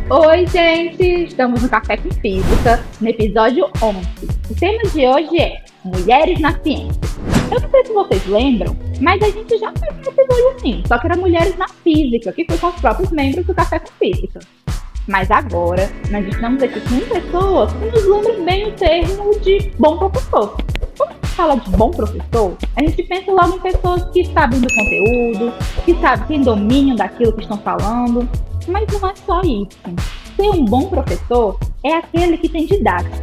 Oi, gente! Estamos no Café com Física, no episódio 11. O tema de hoje é Mulheres na Ciência. Eu não sei se vocês lembram, mas a gente já fez um episódio assim, só que era Mulheres na Física, que foi com os próprios membros do Café com Física. Mas agora, nós estamos aqui com pessoas que nos lembram bem o termo de bom professor. Quando a gente fala de bom professor, a gente pensa logo em pessoas que sabem do conteúdo, que sabem, têm domínio daquilo que estão falando, mas não é só isso. Ser um bom professor é aquele que tem didática,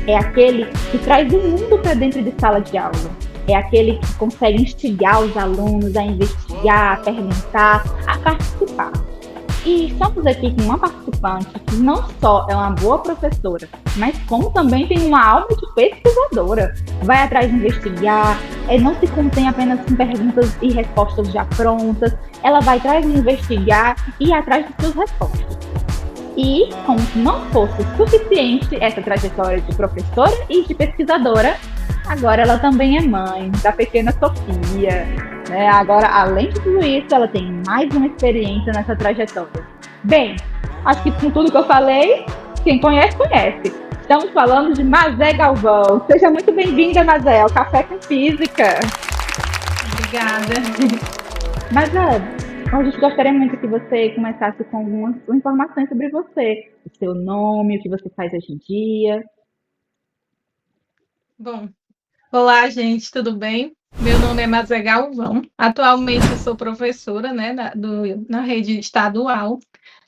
é aquele que traz o mundo para dentro de sala de aula, é aquele que consegue instigar os alunos a investigar, a perguntar, a participar. E estamos aqui com uma participante que não só é uma boa professora, mas como também tem uma alma de pesquisadora. Vai atrás de investigar, não se contém apenas com perguntas e respostas já prontas, ela vai atrás de investigar e ir atrás de suas respostas. E, como se não fosse suficiente essa trajetória de professora e de pesquisadora, agora ela também é mãe da pequena Sofia. Agora, além de tudo isso, ela tem mais uma experiência nessa trajetória. Bem, acho que com tudo que eu falei, quem conhece, conhece. Estamos falando de Mazé Galvão. Seja muito bem-vinda, Mazé, ao Café com Física. Obrigada. Mazé, a gente gostaria muito que você começasse com algumas informações sobre você. O seu nome, o que você faz hoje em dia. Bom, olá, gente, tudo bem? Meu nome é Mazé Galvão. Atualmente eu sou professora, né, na rede estadual.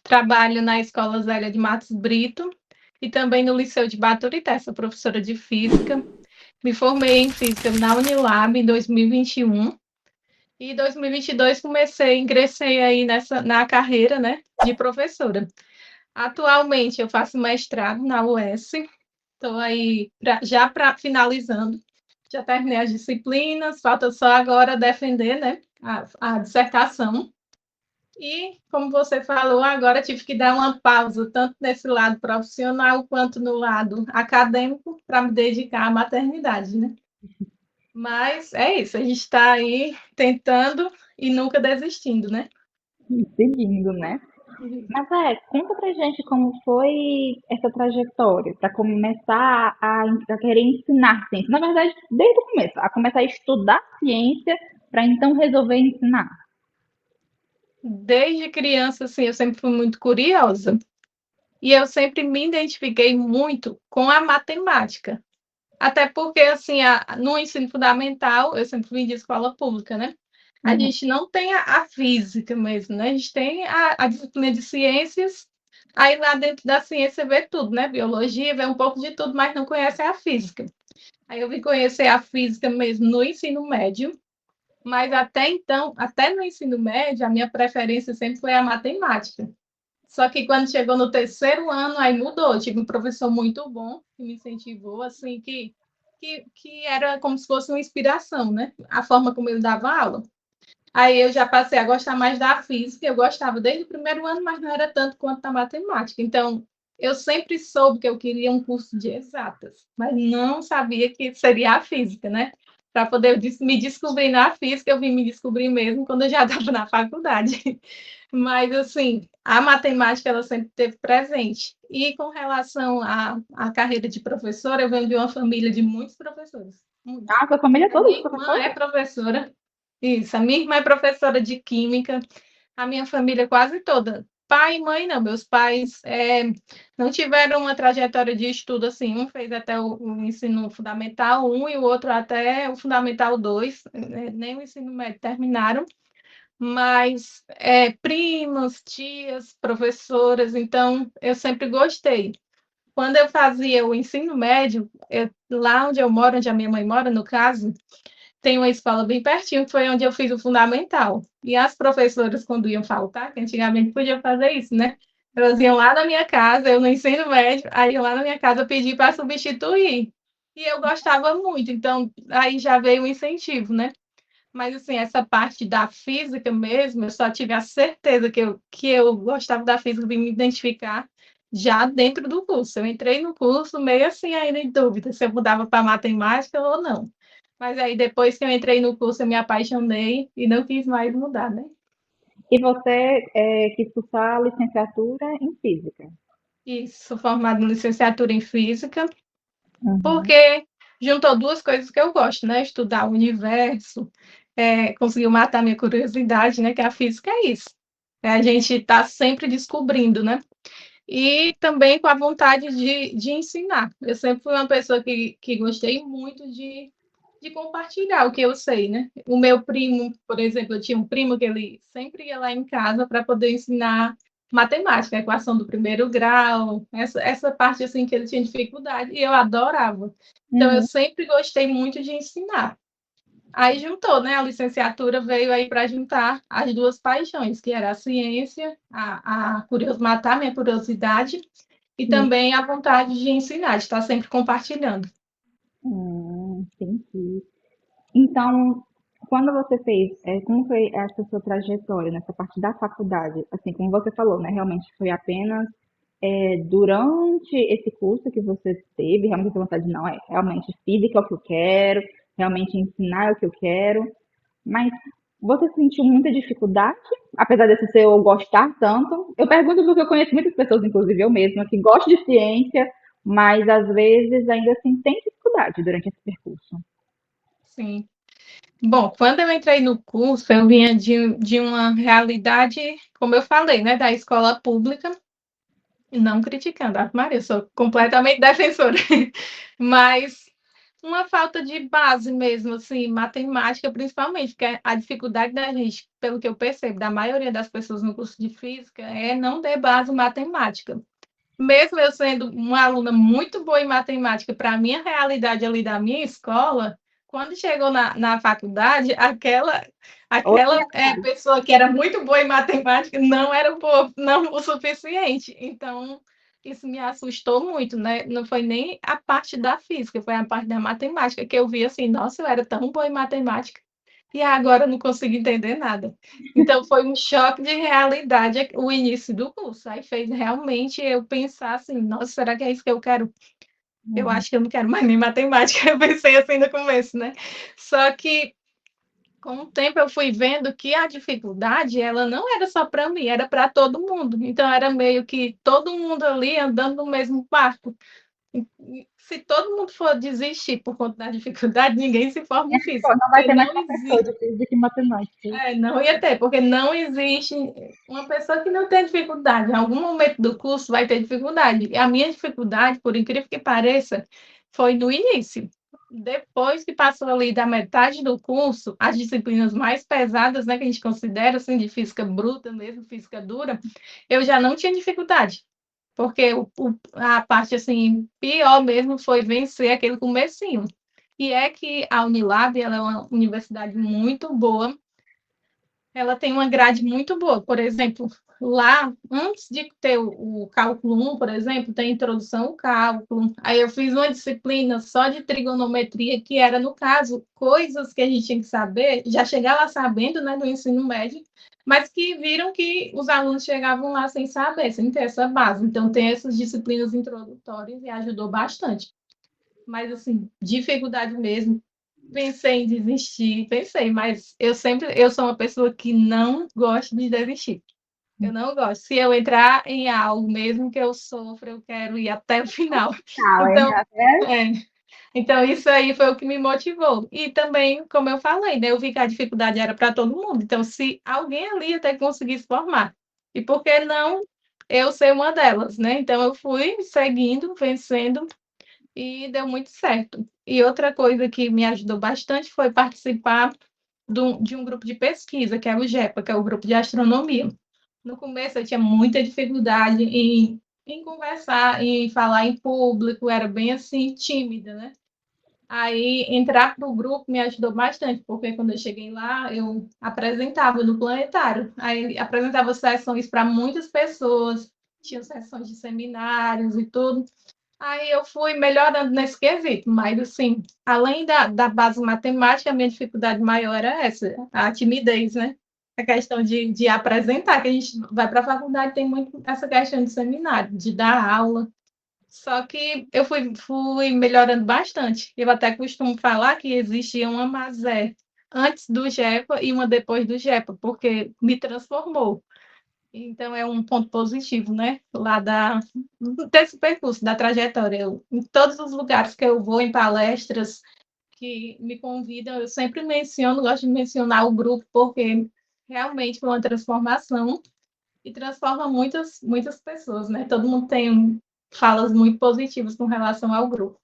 Trabalho na Escola Zélia de Matos Brito e também no Liceu de Baturité. Sou professora de Física. Me formei em Física na Unilab em 2021 e em 2022 ingressei aí na carreira, né, de professora. Atualmente eu faço mestrado na UES. Estou aí já para finalizando. Já terminei as disciplinas, falta só agora defender, né, a dissertação. E, como você falou, agora tive que dar uma pausa, tanto nesse lado profissional quanto no lado acadêmico, para me dedicar à maternidade, né? Mas é isso, a gente está aí tentando e nunca desistindo, né? Seguindo, né? Mas conta pra gente como foi essa trajetória para começar a querer ensinar ciência. Na verdade, desde o começo, a começar a estudar ciência para então resolver ensinar. Desde criança, assim, eu sempre fui muito curiosa e eu sempre me identifiquei muito com a matemática. Até porque, assim, no ensino fundamental, eu sempre vim de escola pública, né? A Uhum. gente não tem a física mesmo, né? A gente tem a disciplina de ciências, aí lá dentro da ciência vê tudo, né? Biologia, vê um pouco de tudo, mas não conhece a física. Aí eu vim conhecer a física mesmo no ensino médio, mas até então, até no ensino médio, a minha preferência sempre foi a matemática. Só que quando chegou no terceiro ano, aí mudou. Eu tive um professor muito bom que me incentivou, assim, que era como se fosse uma inspiração, né? A forma como ele dava aula. Aí eu já passei a gostar mais da física. Eu gostava desde o primeiro ano, mas não era tanto quanto da matemática. Então, eu sempre soube que eu queria um curso de exatas, mas não sabia que seria a física, né? Para poder me descobrir na física, eu vim me descobrir mesmo quando eu já estava na faculdade. Mas, assim, a matemática ela sempre esteve presente. E com relação à carreira de professora, eu venho de uma família de muitos professores. Muitos. Ah, sua família A toda de minha irmã é professora? professora. Isso, a minha irmã é professora de química. A minha família quase toda. Pai e mãe, não. Meus pais não tiveram uma trajetória de estudo assim. Um fez até o ensino fundamental 1 e o outro até o fundamental 2. Nem o ensino médio terminaram, mas primos, tias, professoras, então eu sempre gostei. Quando eu fazia o ensino médio, lá onde eu moro, onde a minha mãe mora, no caso, tem uma escola bem pertinho, que foi onde eu fiz o fundamental. E as professoras, quando iam faltar, que antigamente podiam fazer isso, né? Elas iam lá na minha casa, eu no ensino médio, aí iam lá na minha casa pedir para substituir. E eu gostava muito, então aí já veio o incentivo, né? Mas, assim, essa parte da física mesmo, eu só tive a certeza que eu gostava da física de me identificar já dentro do curso. Eu entrei no curso meio assim, ainda em dúvida se eu mudava para matemática ou não. Mas aí, depois que eu entrei no curso, eu me apaixonei e não quis mais mudar, né? E você quis cursar licenciatura em física. Isso, sou formada em licenciatura em física, Uhum. porque juntou duas coisas que eu gosto, né? Estudar o universo, conseguiu matar minha curiosidade, né? Que a física é isso. A gente está sempre descobrindo, né? E também com a vontade de ensinar. Eu sempre fui uma pessoa que gostei muito de compartilhar o que eu sei, né? O meu primo, por exemplo, eu tinha um primo que ele sempre ia lá em casa para poder ensinar matemática, equação do primeiro grau, essa parte assim que ele tinha dificuldade, e eu adorava. Então, eu Uhum. sempre gostei muito de ensinar. Aí juntou, né? A licenciatura veio aí para juntar as duas paixões, que era a ciência, matar minha curiosidade e Sim. também a vontade de ensinar, de estar sempre compartilhando. Entendi. Então, quando você fez, como foi essa sua trajetória nessa parte da faculdade? Assim, como você falou, né? Realmente foi apenas durante esse curso que você teve, realmente essa vontade, não, realmente física é o que eu quero, realmente ensinar é o que eu quero, mas você sentiu muita dificuldade, apesar desse seu gostar tanto? Eu pergunto porque eu conheço muitas pessoas, inclusive eu mesma, que gostam de ciência, mas às vezes ainda assim tem dificuldade durante esse percurso. Sim. Bom, quando eu entrei no curso, eu vinha de uma realidade, como eu falei, né, da escola pública, não criticando, Ave Maria, eu sou completamente defensora, mas uma falta de base mesmo, assim, matemática principalmente, porque a dificuldade da gente, pelo que eu percebo, da maioria das pessoas no curso de física, é não ter base matemática. Mesmo eu sendo uma aluna muito boa em matemática, para a minha realidade ali da minha escola, quando chegou na faculdade, aquela pessoa que era muito boa em matemática não era boa, não o suficiente. Então, isso me assustou muito, né? Não foi nem a parte da física, foi a parte da matemática, que eu vi assim, nossa, eu era tão boa em matemática, e agora eu não consigo entender nada. Então foi um choque de realidade o início do curso. Aí fez realmente eu pensar assim, nossa, será que é isso que eu quero? Eu Uhum. acho que eu não quero mais nem matemática. Eu pensei assim no começo, né? Só que com o tempo eu fui vendo que a dificuldade, ela não era só para mim, era para todo mundo. Então era meio que todo mundo ali andando no mesmo barco. Se todo mundo for desistir por conta da dificuldade, ninguém se forma em Pô, física, não vai porque ter mais não professor existe. de física e matemática. Não ia ter, porque não existe uma pessoa que não tem dificuldade. Em algum momento do curso vai ter dificuldade. E a minha dificuldade, por incrível que pareça, foi no início. Depois que passou ali da metade do curso, as disciplinas mais pesadas, né, que a gente considera assim, de física bruta mesmo, física dura, eu já não tinha dificuldade. Porque a parte assim, pior mesmo foi vencer aquele comecinho. E é que a Unilab, ela é uma universidade muito boa, ela tem uma grade muito boa. Por exemplo, lá, antes de ter o cálculo 1, por exemplo, tem a introdução ao cálculo. Aí eu fiz uma disciplina só de trigonometria, que era, no caso, coisas que a gente tinha que saber, já chegar lá sabendo, né, do ensino médio, mas que viram que os alunos chegavam lá sem saber, sem ter essa base. Então, tem essas disciplinas introdutórias e ajudou bastante. Mas, assim, dificuldade mesmo, pensei em desistir, pensei, mas eu sou uma pessoa que não gosto de desistir. Eu não gosto. Se eu entrar em algo, mesmo que eu sofra, eu quero ir até o final. Tal, Então, até é, então isso aí foi o que me motivou. E também, como eu falei, né, eu vi que a dificuldade era para todo mundo. Então, se alguém ali até conseguir se formar, e por que não eu ser uma delas, né? Então, eu fui seguindo, vencendo e deu muito certo. E outra coisa que me ajudou bastante foi participar de um grupo de pesquisa, que é o GEPA, que é o grupo de astronomia. No começo eu tinha muita dificuldade em conversar, em falar em público, era bem assim, tímida, né? Aí entrar para o grupo me ajudou bastante, porque quando eu cheguei lá, eu apresentava no planetário. Aí apresentava sessões para muitas pessoas, tinha sessões de seminários e tudo. Aí eu fui melhorando nesse quesito, mas assim, além da base matemática, a minha dificuldade maior era essa, a timidez, né? A questão de apresentar, que a gente vai para a faculdade, tem muito essa questão de seminário, de dar aula. Só que eu fui melhorando bastante. Eu até costumo falar que existia uma Mazé antes do JEPA e uma depois do JEPA, porque me transformou. Então é um ponto positivo, né? Lá desse percurso, da trajetória. Em todos os lugares que eu vou, em palestras que me convidam, eu sempre menciono, gosto de mencionar o grupo, porque realmente foi uma transformação e transforma muitas pessoas, né? Todo mundo tem falas muito positivas com relação ao grupo.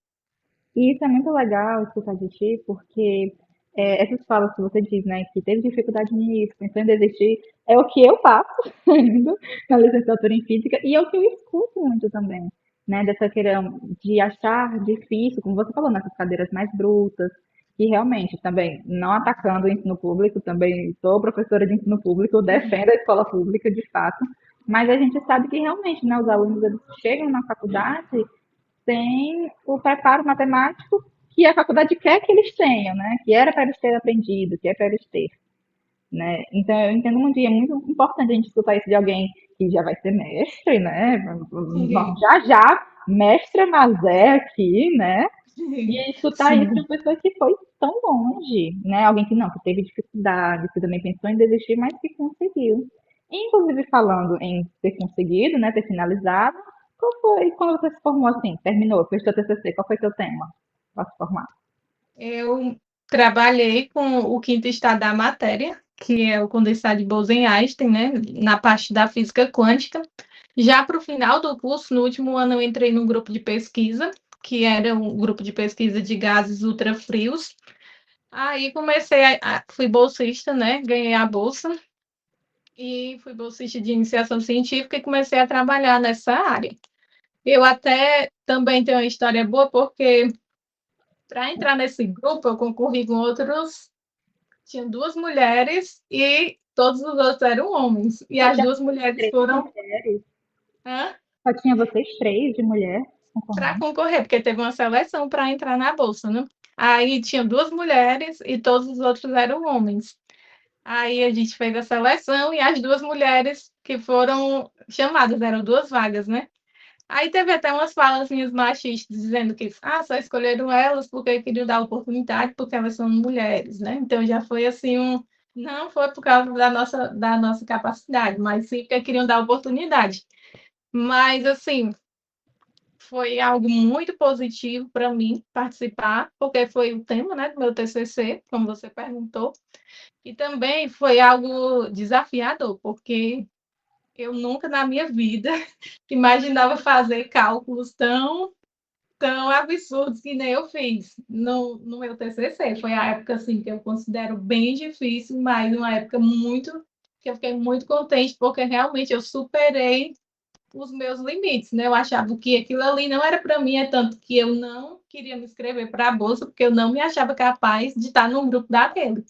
E isso é muito legal escutar de ti, porque essas falas que você diz, né, que teve dificuldade nisso, pensou em desistir, é o que eu faço ainda na licenciatura em física e é o que eu escuto muito também, né, dessa questão de achar difícil, como você falou, nessas cadeiras mais brutas, que realmente também, não atacando o ensino público, também sou professora de ensino público, defendo a escola pública de fato, mas a gente sabe que realmente, né, os alunos eles chegam na faculdade tem o preparo matemático que a faculdade quer que eles tenham, né? Que era para eles terem aprendido, que é para eles terem, né? Então eu entendo muito e é muito importante a gente escutar isso de alguém que já vai ser mestre, né? Já já, mestre Mazé aqui, né? E escutar isso de Sim. uma pessoa que foi tão longe, né? Alguém que não, que teve dificuldade, que também pensou em desistir, mas que conseguiu. Inclusive falando em ter conseguido, né? Ter finalizado, qual foi quando você se formou assim? Terminou, fez seu TCC, qual foi seu tema para se formar? Eu trabalhei com o quinto estado da matéria, que é o condensado de Bose-Einstein, né, na parte da física quântica. Já para o final do curso, no último ano, eu entrei num grupo de pesquisa, que era um grupo de pesquisa de gases ultrafrios. Aí fui bolsista, né, ganhei a bolsa e fui bolsista de iniciação científica e comecei a trabalhar nessa área. Eu até também tenho uma história boa, porque para entrar nesse grupo, eu concorri com outros. Tinha duas mulheres e todos os outros eram homens. E Só as tinha duas mulheres três de foram mulheres. para Só tinha vocês três de mulher concorrendo. concorrer, porque teve uma seleção para entrar na bolsa, né? Aí tinha duas mulheres e todos os outros eram homens. Aí a gente fez a seleção e as duas mulheres que foram chamadas, eram duas vagas, né? Aí teve até umas falas minhas machistas dizendo que só escolheram elas porque queriam dar oportunidade, porque elas são mulheres, né? Então já foi assim não foi por causa da nossa capacidade, mas sim porque queriam dar oportunidade. Mas assim, foi algo muito positivo para mim participar, porque foi o tema, né, do meu TCC, como você perguntou, e também foi algo desafiador, porque eu nunca na minha vida imaginava fazer cálculos tão absurdos que nem eu fiz no meu TCC. Foi a época assim que eu considero bem difícil, mas uma época muito que eu fiquei muito contente porque realmente eu superei os meus limites, né? Eu achava que aquilo ali não era para mim, é tanto que eu não queria me inscrever para a bolsa porque eu não me achava capaz de estar num grupo daquele.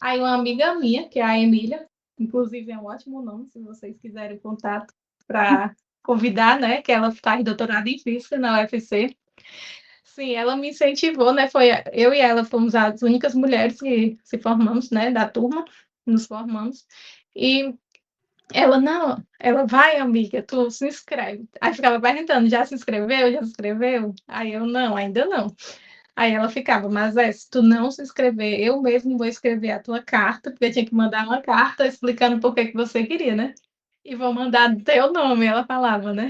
Aí uma amiga minha, que é a Emília, inclusive é um ótimo nome, se vocês quiserem contato para convidar, né? Que ela faz doutorado em física na UFC. Sim, ela me incentivou, né? Foi eu e ela fomos as únicas mulheres que se formamos, né? Da turma, nos formamos. E ela não, ela vai, amiga, tu se inscreve. Aí ficava perguntando, já se inscreveu? Já se inscreveu? Aí eu não, ainda não. Aí ela ficava, mas se tu não se inscrever, eu mesmo vou escrever a tua carta, porque eu tinha que mandar uma carta explicando por que que você queria, né? E vou mandar teu nome, ela falava, né?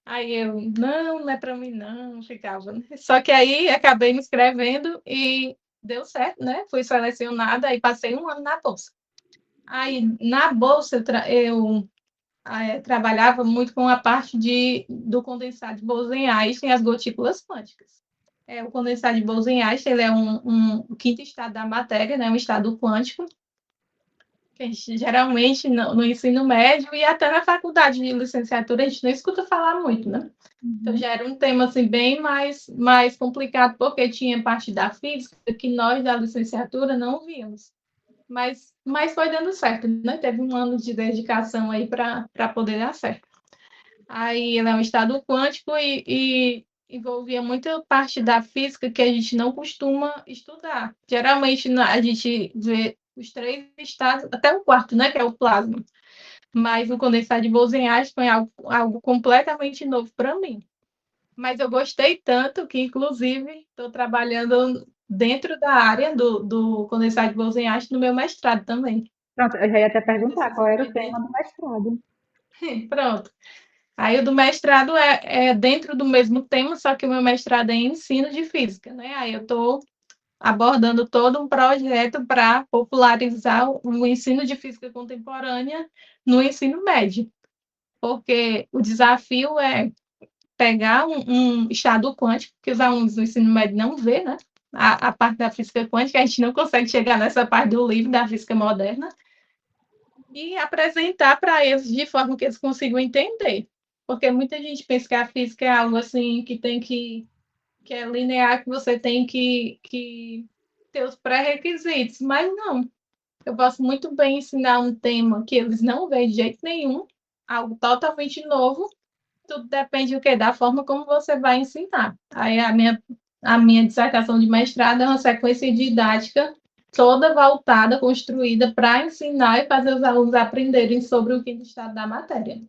Aí eu, não, não é para mim, não, ficava. Né? Só que aí acabei me inscrevendo e deu certo, né? Fui selecionada e passei um ano na bolsa. Aí na bolsa eu trabalhava muito com a parte do condensado de Bose-Einstein e as gotículas quânticas. O condensado de Bose-Einstein ele é o quinto estado da matéria, né? Um estado quântico, que a gente geralmente no ensino médio e até na faculdade de licenciatura a gente não escuta falar muito, né? Então Uhum. já era um tema assim, bem mais complicado, porque tinha parte da física que nós da licenciatura não víamos. Mas foi dando certo, né? Teve um ano de dedicação aí para poder dar certo. Aí ele é um estado quântico e envolvia muita parte da física que a gente não costuma estudar. Geralmente a gente vê os três estados, até o quarto, né? Que é o plasma. Mas o condensado de Bose-Einstein foi algo completamente novo para mim. Mas eu gostei tanto que, inclusive, estou trabalhando dentro da área do condensado de Bose-Einstein no meu mestrado também. Pronto, eu já ia até perguntar Preciso qual era o aprender. tema do mestrado. Pronto. Aí o do mestrado é dentro do mesmo tema, só que o meu mestrado é em ensino de física, né? Aí eu estou abordando todo um projeto para popularizar o ensino de física contemporânea no ensino médio, porque o desafio é pegar um estado quântico, que os alunos do ensino médio não vê, né? A parte da física quântica, a gente não consegue chegar nessa parte do livro da física moderna, e apresentar para eles de forma que eles consigam entender. Porque muita gente pensa que a física é algo assim que é linear, que você tem que ter os pré-requisitos, mas não. Eu posso muito bem ensinar um tema que eles não veem de jeito nenhum, algo totalmente novo. Tudo depende do quê? Da forma como você vai ensinar. Aí a minha dissertação de mestrado é uma sequência didática toda voltada, construída para ensinar e fazer os alunos aprenderem sobre o quinto estado da matéria.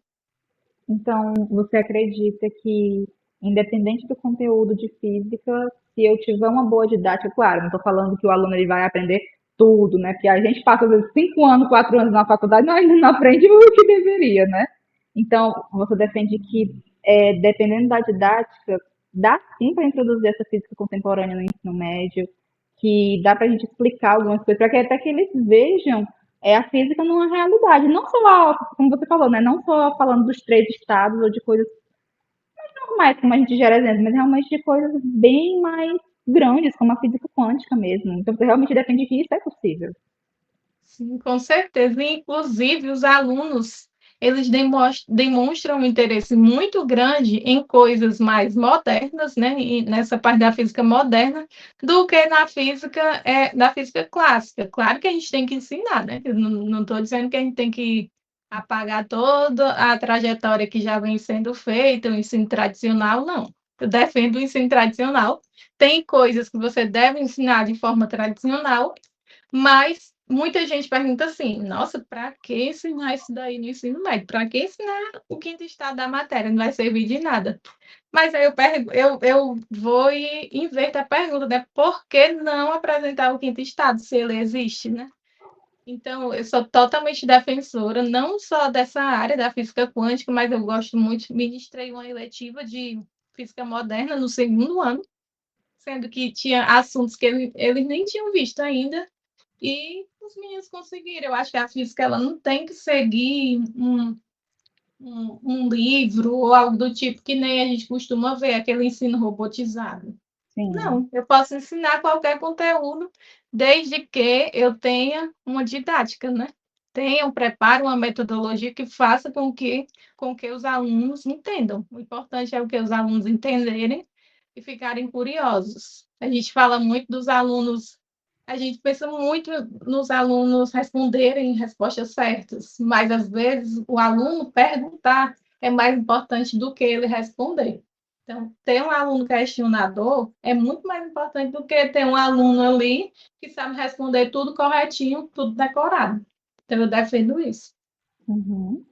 Então, você acredita que, independente do conteúdo de física, se eu tiver uma boa didática, claro, não estou falando que o aluno ele vai aprender tudo, né? Porque a gente passa, às vezes, 5 anos, 4 anos na faculdade, mas ainda não aprende o que deveria, né? Então, você defende que, dependendo da didática, dá sim para introduzir essa física contemporânea no ensino médio, que dá para a gente explicar algumas coisas, para que até que eles vejam a física numa realidade, não só, como você falou, né? Não só falando dos três estados ou de coisas normais, como a gente gera exemplo, mas realmente de coisas bem mais grandes, como a física quântica mesmo. Então, você realmente defende que isso é possível. Sim, com certeza. E, inclusive, os alunos, eles demonstram um interesse muito grande em coisas mais modernas, né, e nessa parte da física moderna, do que na física clássica. Claro que a gente tem que ensinar, né? Eu não estou dizendo que a gente tem que apagar toda a trajetória que já vem sendo feita, o ensino tradicional, não. Eu defendo o ensino tradicional. Tem coisas que você deve ensinar de forma tradicional, mas muita gente pergunta assim: nossa, para que ensinar isso daí no ensino médio? Para que ensinar o quinto estado da matéria? Não vai servir de nada. Mas aí eu vou e inverto a pergunta, né? Por que não apresentar o quinto estado, se ele existe, né? Então, eu sou totalmente defensora, não só dessa área da física quântica, mas eu gosto muito, ministrei uma eletiva de física moderna no segundo ano, sendo que tinha assuntos que eles nem tinham visto ainda, e os meninos conseguiram. Eu acho que a física ela não tem que seguir um livro ou algo do tipo que nem a gente costuma ver, aquele ensino robotizado. Sim. Não, eu posso ensinar qualquer conteúdo desde que eu tenha uma didática, né? Tenha um preparo, uma metodologia que faça com que os alunos entendam. O importante é o que os alunos entenderem e ficarem curiosos. A gente fala muito dos alunos, a gente pensa muito nos alunos responderem respostas certas, mas às vezes o aluno perguntar é mais importante do que ele responder. Então, ter um aluno questionador é muito mais importante do que ter um aluno ali que sabe responder tudo corretinho, tudo decorado. Então, eu defendo isso. Uhum.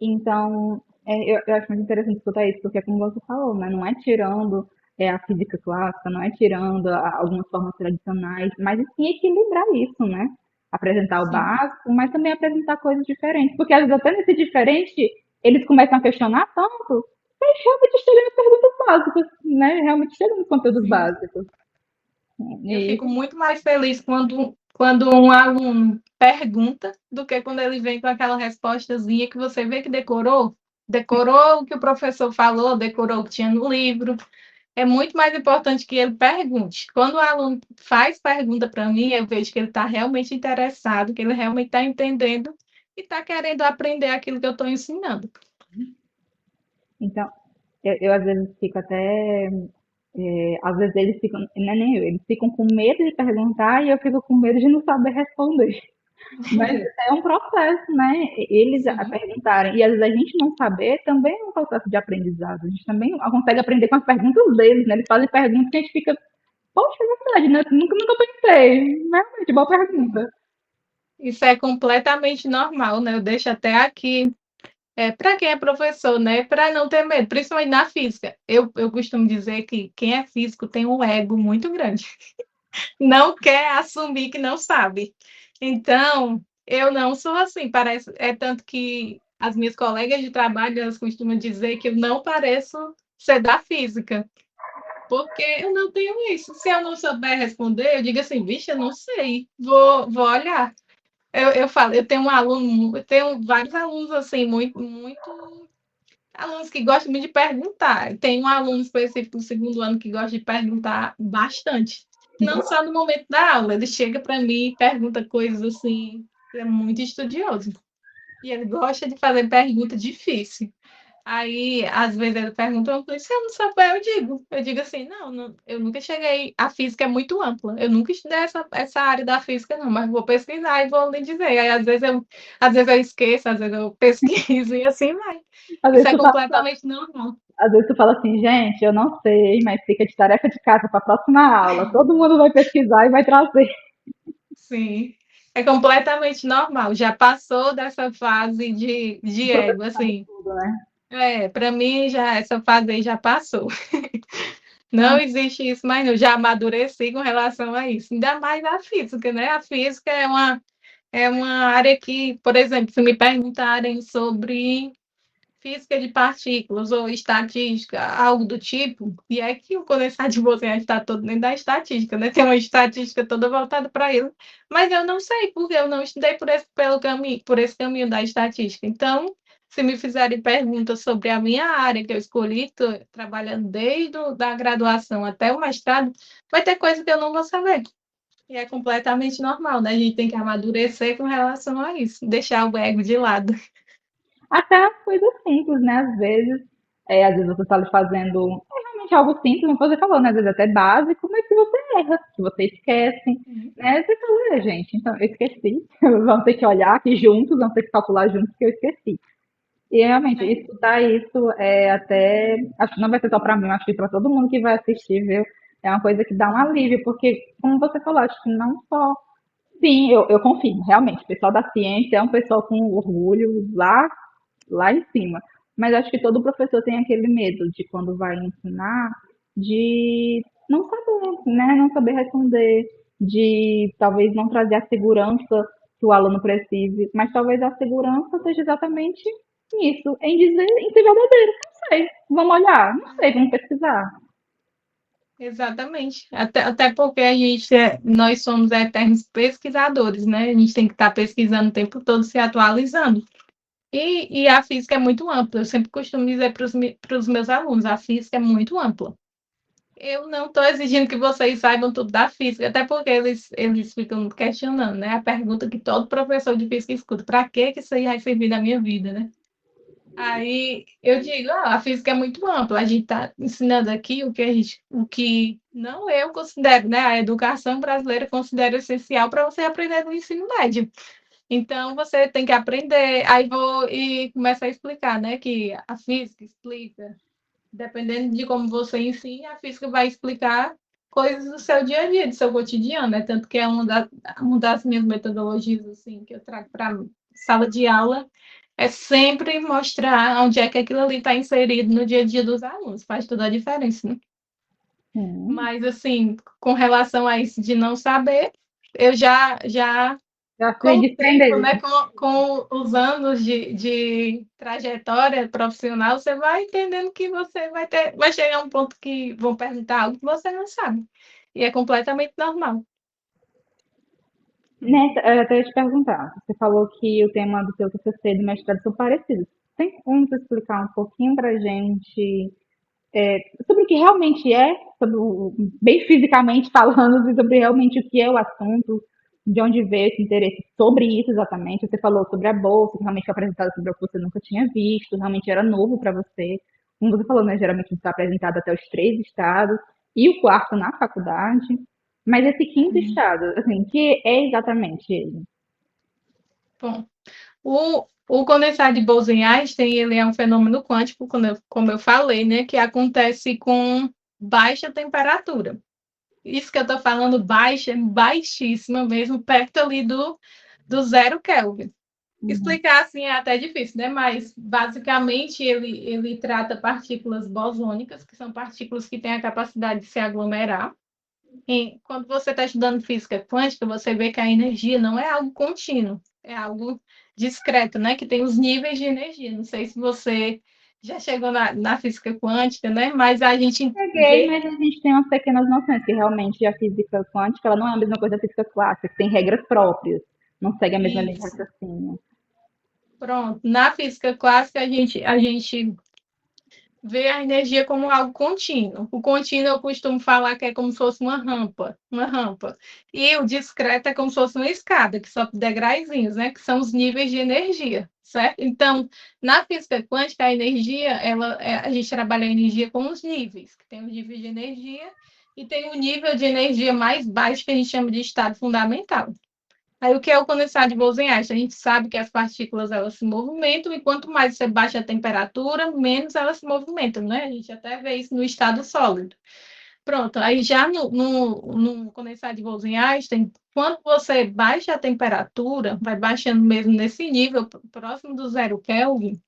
Então, eu acho muito interessante escutar isso, porque é como você falou, né? Não é tirando a física clássica, não é tirando algumas formas tradicionais, mas sim equilibrar isso, né? Apresentar o Sim, básico, mas também apresentar coisas diferentes, porque às vezes até nesse diferente eles começam a questionar tanto, mas realmente chegam nas perguntas básicas, né? Realmente chegam nos conteúdos sim. básicos. Eu E fico muito mais feliz quando um aluno pergunta do que quando ele vem com aquela respostazinha que você vê que decorou o que o professor falou, decorou o que tinha no livro. É muito mais importante que ele pergunte. Quando o aluno faz pergunta para mim, eu vejo que ele está realmente interessado, que ele realmente está entendendo e está querendo aprender aquilo que eu estou ensinando. então, eu às vezes fico até. Às vezes eles ficam, não é nem eu, eles ficam com medo de perguntar e eu fico com medo de não saber responder. Mas é um processo, né? Eles a Sim, perguntarem. E às vezes a gente não saber também é um processo de aprendizado. A gente também consegue aprender com as perguntas deles, né? Eles fazem perguntas que a gente fica, poxa, é verdade, né? Nunca pensei. Realmente, boa pergunta. isso é completamente normal, né? Eu deixo até aqui. Para quem é professor, né? Para não ter medo, principalmente na física. Eu costumo dizer que quem é físico tem um ego muito grande. Não quer assumir que não sabe. Então, Eu não sou assim, parece, é tanto que as minhas colegas de trabalho, elas costumam dizer que eu não pareço ser da física, porque eu não tenho isso. Se eu não souber responder, eu digo assim, vixe, eu não sei, vou olhar. Eu falo, eu tenho um aluno, eu tenho vários alunos assim, muito alunos que gostam muito de perguntar. Tem um aluno específico do segundo ano que gosta de perguntar bastante. Não só no momento da aula, ele chega para mim e pergunta coisas assim, é muito estudioso. E ele gosta de fazer pergunta difícil. Aí, às vezes, ele pergunta uma coisa, se eu não souber, eu digo assim, não, eu nunca cheguei, a física é muito ampla, eu nunca estudei essa área da física, não, mas vou pesquisar e vou lhe dizer. Aí, às vezes eu esqueço, às vezes eu pesquiso e assim vai. Às Isso vezes é tu fala, completamente normal. às vezes tu fala assim, gente, eu não sei, mas fica de tarefa de casa para a próxima aula. Todo mundo vai pesquisar e vai trazer. Sim, é completamente normal. Já passou dessa fase O de ego, professor sabe assim. tudo, né? Para mim, já essa fase aí já passou. Não Ah, existe isso, mas eu já amadureci com relação a isso. Ainda mais a física, né? A física é uma área que, por exemplo, se me perguntarem sobre física de partículas ou estatística, algo do tipo, e é que o condensado de Bose-Einstein está todo dentro da estatística, né? Tem uma estatística toda voltada para ele, mas eu não sei, porque eu não estudei por esse caminho da estatística. Então, se me fizerem perguntas sobre a minha área, que eu escolhi, estou trabalhando desde a graduação até o mestrado, vai ter coisa que eu não vou saber. E é completamente normal, né? A gente tem que amadurecer com relação a isso, deixar o ego de lado. até as coisas simples, né? Às vezes você está ali fazendo realmente algo simples, como você falou, né? Às vezes até básico, mas que você erra, que você esquece, né? Você fala, gente, então eu esqueci. Vamos ter que olhar aqui juntos, vamos ter que calcular juntos que eu esqueci. E realmente, É, escutar isso é até. Acho que não vai ser só para mim, acho que para todo mundo que vai assistir, viu? É uma coisa que dá um alívio, porque, como você falou, acho que não só. Sim, eu confirmo, realmente. O pessoal da ciência é um pessoal com orgulho lá em cima. Mas acho que todo professor tem aquele medo de quando vai ensinar, de não saber, né? Não saber responder, de talvez não trazer a segurança que o aluno precise, mas talvez a segurança seja exatamente isso, em dizer, em ser verdadeiro. Não sei, vamos olhar, não sei, vamos pesquisar. exatamente. Até porque nós somos eternos pesquisadores, né? A gente tem que estar pesquisando o tempo todo, se atualizando. E a física é muito ampla. Eu sempre costumo dizer para os meus alunos, a física é muito ampla. Eu não estou exigindo que vocês saibam tudo da física, até porque eles ficam questionando, né? A pergunta que todo professor de física escuta, para que isso aí vai servir na minha vida, né? Aí eu digo, a física é muito ampla, a gente está ensinando aqui o que não eu considero, né? A educação brasileira considera essencial para você aprender no ensino médio. Então você tem que aprender, aí vou e começo a explicar, né? Que a física explica, dependendo de como você ensina, a física vai explicar coisas do seu dia a dia, do seu cotidiano, né? Tanto que é uma das minhas metodologias assim que eu trago para sala de aula é sempre mostrar onde é que aquilo ali está inserido no dia a dia dos alunos, faz toda a diferença, né? Sim, Mas, assim, com relação a isso de não saber, eu já já com sei o tempo, desprender né, disso. com os anos de trajetória profissional, você vai entendendo que você vai chegar a um ponto que vão perguntar algo que você não sabe. E é completamente normal. Nessa, eu até ia te perguntar, você falou que o tema do seu TCC e do mestrado são parecidos. Tem como você explicar um pouquinho pra gente sobre o que realmente é, bem fisicamente falando, e sobre realmente o que é o assunto, de onde veio esse interesse sobre isso exatamente? Você falou sobre a bolsa, que realmente foi apresentada sobre o que você nunca tinha visto, realmente era novo para você. Como você falou, né, geralmente a gente está apresentado até os 3 estados e o quarto na faculdade. Mas esse quinto estado, assim, que é exatamente ele? Bom, o condensado de Bose-Einstein, ele é um fenômeno quântico, como eu falei, né, que acontece com baixa temperatura. Isso que eu estou falando baixa, é baixíssima mesmo, perto ali do zero Kelvin. Uhum. Explicar assim é até difícil, né? Mas basicamente ele trata partículas bosônicas, que são partículas que têm a capacidade de se aglomerar. E quando você está estudando física quântica, você vê que a energia não é algo contínuo. é algo discreto, né? Que tem os níveis de energia. Não sei se você já chegou na física quântica, né? Mas a gente Cheguei, vê mas a gente tem umas pequenas noções que realmente a física quântica ela não é a mesma coisa da física clássica, que tem regras próprias, não segue a mesma linha de isso. raciocínio. Pronto. Na física clássica, a gente vê a energia como algo contínuo. O contínuo eu costumo falar que é como se fosse uma rampa. E o discreto é como se fosse uma escada, que sobe degraizinhos, né? Que são os níveis de energia, certo? Então, na física quântica, a energia, a gente trabalha a energia com os níveis, que tem os níveis de energia e tem o nível de energia mais baixo que a gente chama de estado fundamental. Aí o que é o condensado de Bose-Einstein? A gente sabe que as partículas elas se movimentam e quanto mais você baixa a temperatura, menos elas se movimentam, né? A gente até vê isso no estado sólido. Pronto, aí já no condensado de Bose-Einstein, quando você baixa a temperatura, vai baixando mesmo nesse nível, próximo do 0 Kelvin,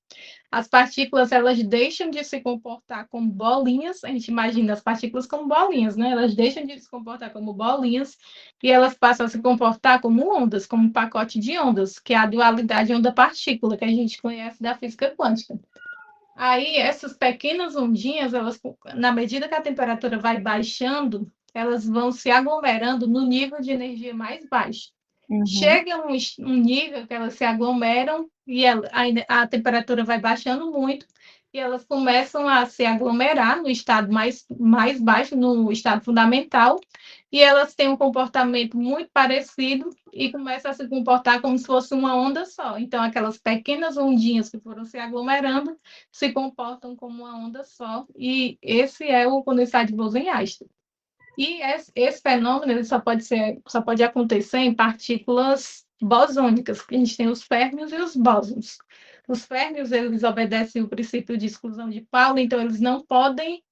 as partículas elas deixam de se comportar como bolinhas, a gente imagina as partículas como bolinhas, né? Elas deixam de se comportar como bolinhas e elas passam a se comportar como ondas, como um pacote de ondas, que é a dualidade onda-partícula que a gente conhece da física quântica. Aí essas pequenas ondinhas, elas, na medida que a temperatura vai baixando, elas vão se aglomerando no nível de energia mais baixo. Uhum. Chega um nível que elas se aglomeram e a temperatura vai baixando muito e elas começam a se aglomerar no estado mais baixo, no estado fundamental, e elas têm um comportamento muito parecido e começam a se comportar como se fosse uma onda só. Então, aquelas pequenas ondinhas que foram se aglomerando se comportam como uma onda só, e esse é o condensado de Bose-Einstein. E esse fenômeno ele só pode acontecer em partículas bosônicas, que a gente tem os férmions e os bósons. Os férmions eles obedecem o princípio de exclusão de Pauli, então eles não podem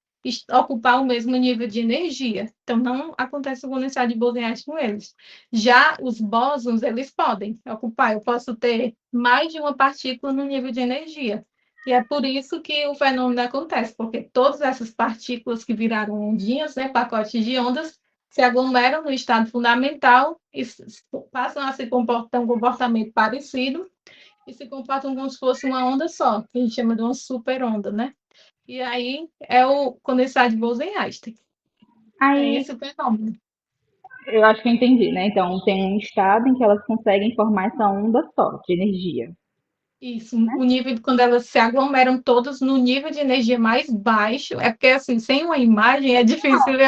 ocupar o mesmo nível de energia. Então não acontece o condensado de Bose-Einstein com eles. Já os bósons eles podem ocupar. Eu posso ter mais de uma partícula no nível de energia. E é por isso que o fenômeno acontece, porque todas essas partículas que viraram ondinhas, né, pacotes de ondas, se aglomeram no estado fundamental e passam a se comportar um comportamento parecido e se comportam como se fosse uma onda só, que a gente chama de uma superonda, né? E aí é o condensado de Bose-Einstein. É Aí esse o fenômeno. eu acho que eu entendi, né? Então tem um estado em que elas conseguem formar essa onda só de energia. Isso, o nível, quando elas se aglomeram todas no nível de energia mais baixo, é porque, assim, sem uma imagem é difícil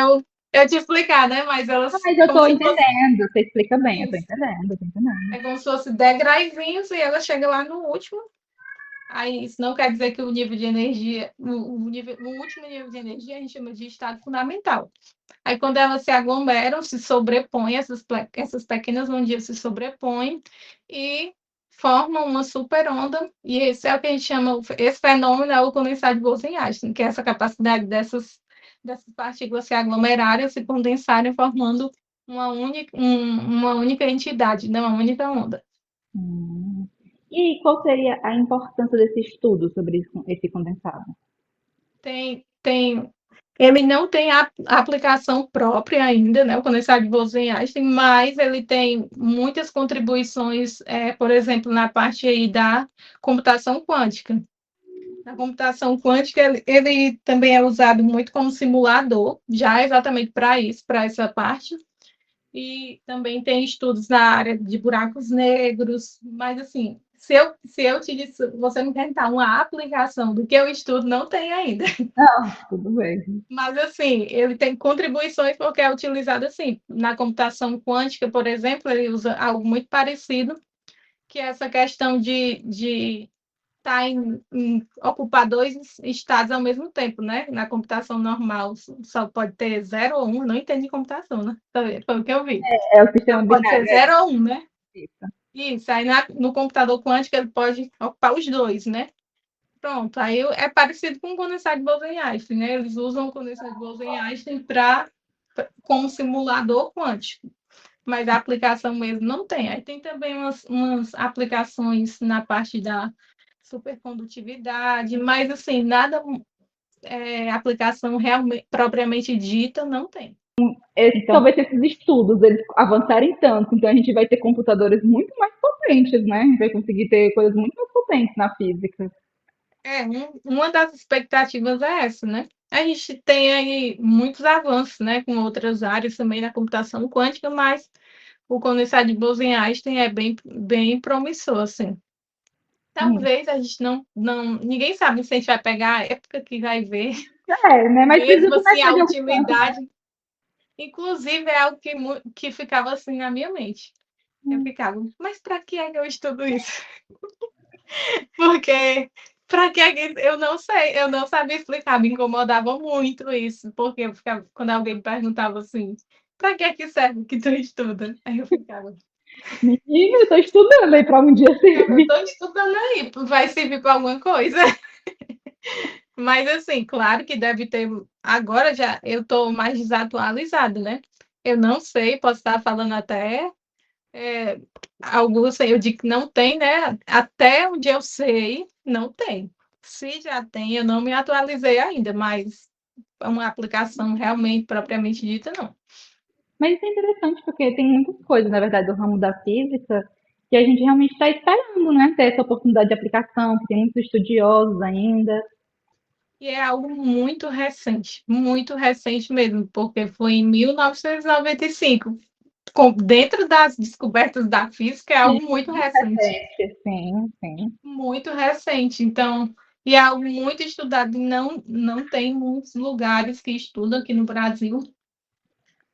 eu te explicar, né? Mas elas, Mas eu como tô se fosse entendendo, você explica bem, eu tô isso, entendendo, eu tô entendendo. é como se fosse degraizinhos e ela chega lá no último. Aí, isso não quer dizer que o nível de energia, o último nível de energia, a gente chama de estado fundamental. Aí, quando elas se aglomeram, se sobrepõem, essas pequenas ondinhas se sobrepõem e formam uma superonda. E esse é o que a gente chama, esse fenômeno é o condensado de Bose-Einstein, que é essa capacidade dessas partículas se aglomerarem, se condensarem, formando uma única entidade, não uma única onda. Hum. E qual seria a importância desse estudo sobre esse condensado? Tem ele não tem a aplicação própria ainda, né, o condensado de Bose-Einstein, mas ele tem muitas contribuições, por exemplo, na parte aí da computação quântica. Na computação quântica, ele também é usado muito como simulador, já exatamente para isso, para essa parte. E também tem estudos na área de buracos negros, mas assim, se eu te disse, você me perguntar uma aplicação do que eu estudo, não tem ainda. Não, tudo bem. Mas, assim, ele tem contribuições porque é utilizado, assim, na computação quântica, por exemplo, ele usa algo muito parecido, que é essa questão de estar ocupar dois estados ao mesmo tempo, né? Na computação normal, só pode ter 0 ou 1, eu não entendo de computação, né? Foi o que eu vi. É o sistema Então, pode ser binário, é 0 ou 1, né? isso. Isso, aí no computador quântico ele pode ocupar os dois, né? Pronto, aí é parecido com o condensado de Bose-Einstein, né? Eles usam o condensado de Bose-Einstein como simulador quântico, mas a aplicação mesmo não tem. Aí tem também umas aplicações na parte da supercondutividade, mas assim, nada aplicação realmente propriamente dita não tem. Então, talvez esses estudos eles avançarem tanto, então a gente vai ter computadores muito mais potentes, né? A gente vai conseguir ter coisas muito mais potentes na física. Uma das expectativas é essa, né? A gente tem aí muitos avanços, né, com outras áreas também na computação quântica, mas o condensado de Bose-Einstein é bem promissor, assim. Hum. Talvez a gente ninguém sabe se a gente vai pegar a época que vai ver, É, né? Mas precisa mesmo assim começar a de algum canto, né? utilidade. Inclusive é algo que ficava assim na minha mente. Eu ficava, mas para que é que eu estudo isso? Porque para que é que eu não sabia explicar, me incomodava muito isso, porque eu ficava, quando alguém me perguntava assim, para que é que serve o que tu estuda? Aí eu ficava, Menina, eu tô estudando aí pra um dia eu servir. estou estudando aí, vai servir para alguma coisa. Mas assim, claro que deve ter. Agora já eu estou mais desatualizada, né? Eu não sei, posso estar falando até é, algo assim, eu digo que não tem, né? Até onde eu sei, não tem. Se já tem, eu não me atualizei ainda, mas uma aplicação realmente propriamente dita, não. Mas isso é interessante porque tem muitas coisas, na verdade, do ramo da física que a gente realmente está esperando, né? Ter essa oportunidade de aplicação, que tem muitos estudiosos ainda. E é algo muito recente mesmo, porque foi em 1995. Dentro das descobertas da física, é Sim, algo muito recente. sim, sim. Muito recente. Então, e é algo muito estudado, e não tem muitos lugares que estudam aqui no Brasil.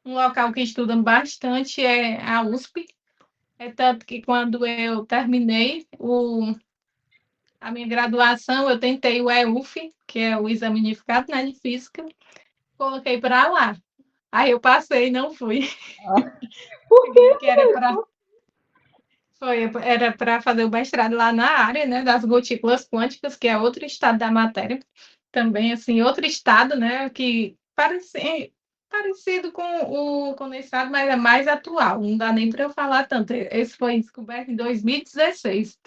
Um local que estuda bastante é a USP. É tanto que quando eu terminei a minha graduação, eu tentei o EUF, que é o Exame Unificado, né, de Física, coloquei para lá. Aí eu passei e não fui. Por quê? Que era para fazer o mestrado lá na área, né, das gotículas quânticas, que é outro estado da matéria. Também, assim, outro estado, né, que parecido com o condensado, mas é mais atual. Não dá nem para eu falar tanto. Esse foi descoberto em 2016.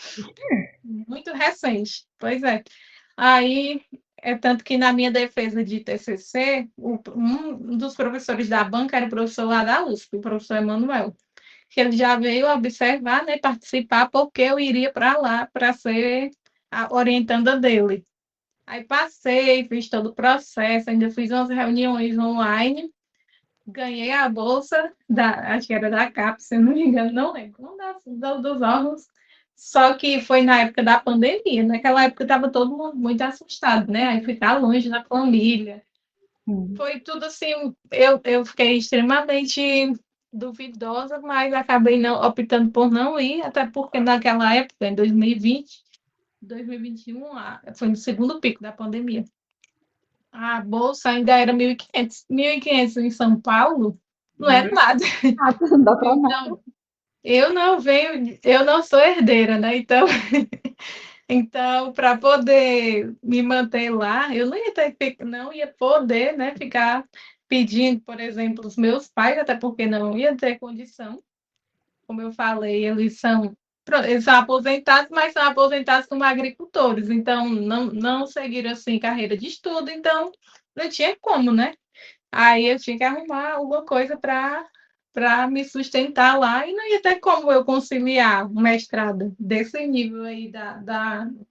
Muito recente. Pois é. Aí, é tanto que na minha defesa de TCC, um dos professores da banca era o professor lá da USP, o professor Emanuel, que ele já veio observar, né, participar, porque eu iria para lá para ser a orientanda dele. Aí passei, fiz todo o processo, ainda fiz umas reuniões online, ganhei a bolsa, acho que era da CAPES, se eu não me engano, não lembro, dos órgãos. Só que foi na época da pandemia. Naquela época estava todo mundo muito assustado, né? Aí ficar longe da família. Hum. Foi tudo assim, eu fiquei extremamente duvidosa, mas acabei não, optando por não ir, até porque naquela época, em 2020, 2021, foi no segundo pico da pandemia. A bolsa ainda era 1.500. 1.500 em São Paulo não é nada. Ah, não dá pra nada. Então, eu não sou herdeira, né? Então, para poder me manter lá, eu não ia poder, né, ficar pedindo, por exemplo, os meus pais, até porque não ia ter condição. Como eu falei, eles são aposentados, mas são aposentados como agricultores, então não seguiram assim carreira de estudo, então não tinha como, né? Aí eu tinha que arrumar alguma coisa para me sustentar lá e não ia ter como eu conciliar um mestrado desse nível aí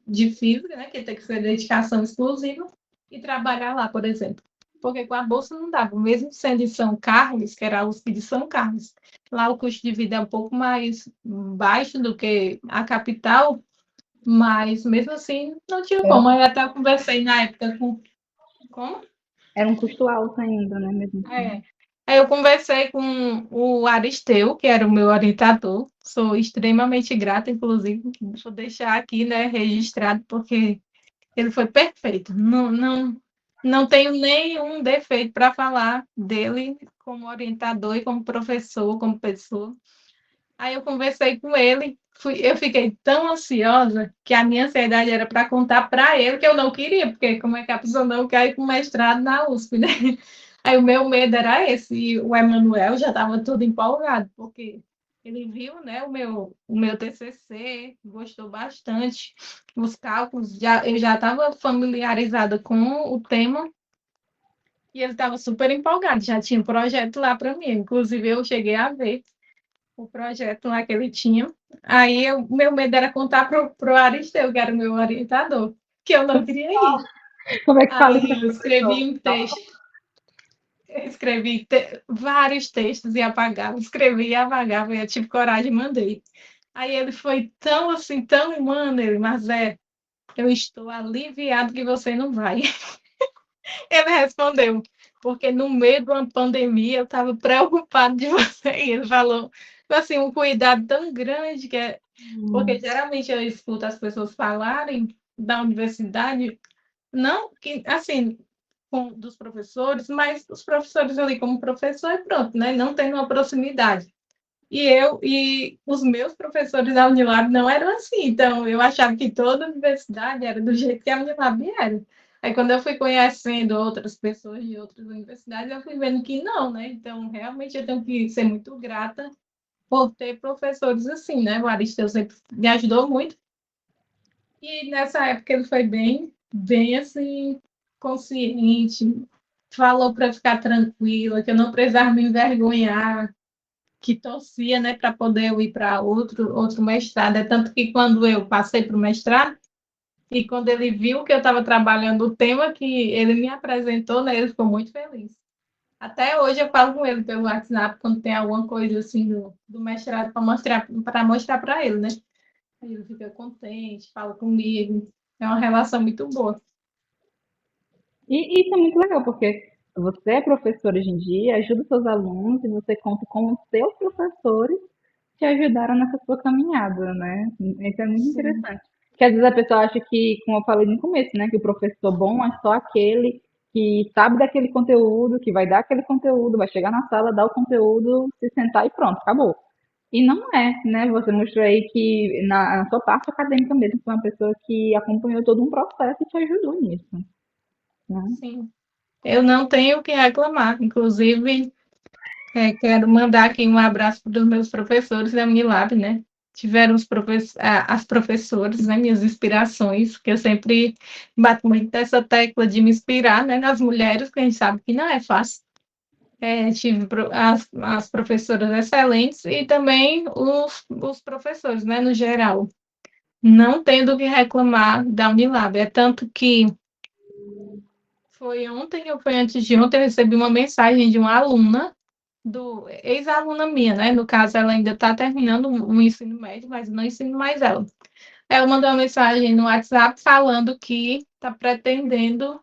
de física, né, que tem que ser dedicação exclusiva, e trabalhar lá, por exemplo. Porque com a bolsa não dava, mesmo sendo em São Carlos, que era a USP de São Carlos, lá o custo de vida é um pouco mais baixo do que a capital, mas mesmo assim não tinha Era, como. Aí até eu conversei na época com. Como? era um custo alto ainda, né? Mesmo assim. É. Aí eu conversei com o Aristeu, que era o meu orientador. Sou extremamente grata, inclusive, vou deixar aqui, né, registrado, porque ele foi perfeito. Não tenho nenhum defeito para falar dele como orientador e como professor, como pessoa. Aí eu conversei com ele, eu fiquei tão ansiosa que a minha ansiedade era para contar para ele que eu não queria, porque como é que a pessoa não quer ir com mestrado na USP, né? Aí o meu medo era esse, e o Emanuel já estava todo empolgado, porque ele viu, né, o meu TCC, gostou bastante, os cálculos, eu já estava familiarizada com o tema, e ele estava super empolgado, já tinha um projeto lá para mim, inclusive eu cheguei a ver o projeto lá que ele tinha. Aí meu medo era contar pro Aristeu, que era o meu orientador, que eu não queria ir. Como é que fala isso Aí com o eu professor? escrevi um texto, eu escrevi vários textos e apagava, escrevi e apagava, e eu tive coragem e mandei. Aí ele foi tão assim, tão humano, ele, mas eu estou aliviado que você não vai. Ele respondeu, porque no meio de uma pandemia eu estava preocupado de você. E ele falou, assim, um cuidado tão grande que é. Porque geralmente eu escuto as pessoas falarem da universidade, não que, assim, dos professores, mas os professores ali como professor e pronto, né? Não tem uma proximidade. E os meus professores da Unilab não eram assim, então eu achava que toda universidade era do jeito que a Unilab era. Aí quando eu fui conhecendo outras pessoas de outras universidades, eu fui vendo que não, né? Então realmente eu tenho que ser muito grata por ter professores assim, né? O Aristeu sempre me ajudou muito. E nessa época ele foi bem assim, consciente, falou para ficar tranquila, que eu não precisava me envergonhar, que torcia, né, para poder eu ir para outro mestrado. É tanto que quando eu passei para o mestrado, e quando ele viu que eu estava trabalhando o tema que ele me apresentou, né, ele ficou muito feliz. Até hoje eu falo com ele pelo WhatsApp quando tem alguma coisa assim do mestrado para mostrar para ele, né? Aí ele fica contente, fala comigo. É uma relação muito boa. E isso é muito legal, porque você é professor hoje em dia, ajuda seus alunos e você conta com os seus professores te ajudaram nessa sua caminhada, né? Isso é muito Sim, interessante. Porque às vezes a pessoa acha que, como eu falei no começo, né, que o professor bom é só aquele que sabe daquele conteúdo, que vai dar aquele conteúdo, vai chegar na sala, dar o conteúdo, se sentar e pronto, acabou. E não é, né? Você mostrou aí que na sua parte acadêmica mesmo, foi uma pessoa que acompanhou todo um processo e te ajudou nisso, né? sim. Eu não tenho o que reclamar. Inclusive, quero mandar aqui um abraço para os meus professores da Unilab, né? Tiveram as professoras, né? Minhas inspirações, que eu sempre bato muito nessa tecla de me inspirar, né? Nas mulheres, que a gente sabe que não é fácil. Tive as professoras excelentes e também os professores, né? No geral. Não tendo o que reclamar da Unilab. É tanto que foi ontem ou foi antes de ontem, eu recebi uma mensagem de uma aluna do ex-aluna minha, né? No caso, ela ainda está terminando o ensino médio, mas não ensino mais ela. Ela mandou uma mensagem no WhatsApp falando que está pretendendo,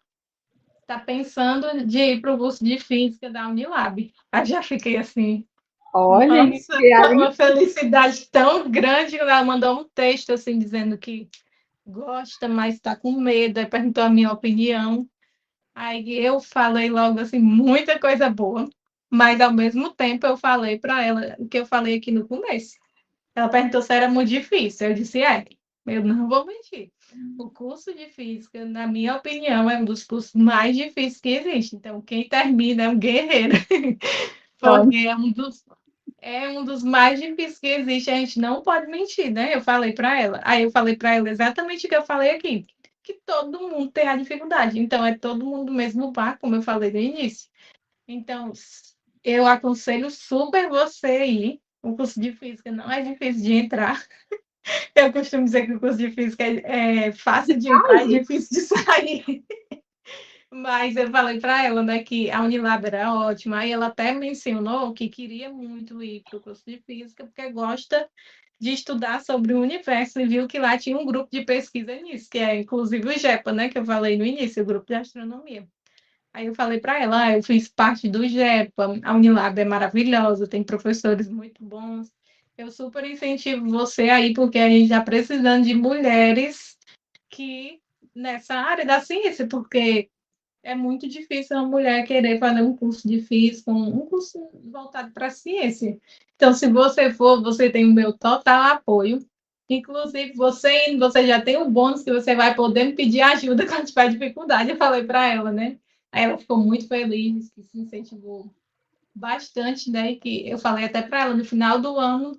está pensando de ir para o curso de física da Unilab. Aí já fiquei assim, Olha, nossa, iniciaram. uma felicidade tão grande. Ela mandou um texto assim dizendo que gosta, mas está com medo, aí perguntou a minha opinião. Aí eu falei logo assim, muita coisa boa, mas ao mesmo tempo eu falei para ela o que eu falei aqui no começo. Ela perguntou se era muito difícil. Eu disse, eu não vou mentir. O curso de física, na minha opinião, é um dos cursos mais difíceis que existe. Então, quem termina é um guerreiro, porque é um dos mais difíceis que existe. A gente não pode mentir, né? Eu falei para ela. Aí eu falei para ela exatamente o que eu falei aqui, que todo mundo tem a dificuldade. Então, é todo mundo do mesmo barco, como eu falei no início. Então, eu aconselho super você aí. O curso de física não é difícil de entrar. Eu costumo dizer que o curso de física é fácil de entrar e difícil de sair. Mas eu falei para ela, né, que a Unilab era ótima. Aí ela até mencionou que queria muito ir para o curso de física, porque gosta de estudar sobre o universo e viu que lá tinha um grupo de pesquisa nisso, que é inclusive o GEPA, né, que eu falei no início, o grupo de astronomia. Aí eu falei para ela, eu fiz parte do GEPA, a Unilab é maravilhosa, tem professores muito bons. Eu super incentivo você aí, porque a gente está precisando de mulheres que nessa área da ciência, porque é muito difícil uma mulher querer fazer um curso de física, um curso voltado para a ciência. Então, se você for, você tem o meu total apoio. Inclusive, você já tem o bônus que você vai poder me pedir ajuda quando tiver dificuldade. Eu falei para ela, né? Aí ela ficou muito feliz, que se incentivou bastante, né? Que eu falei até para ela no final do ano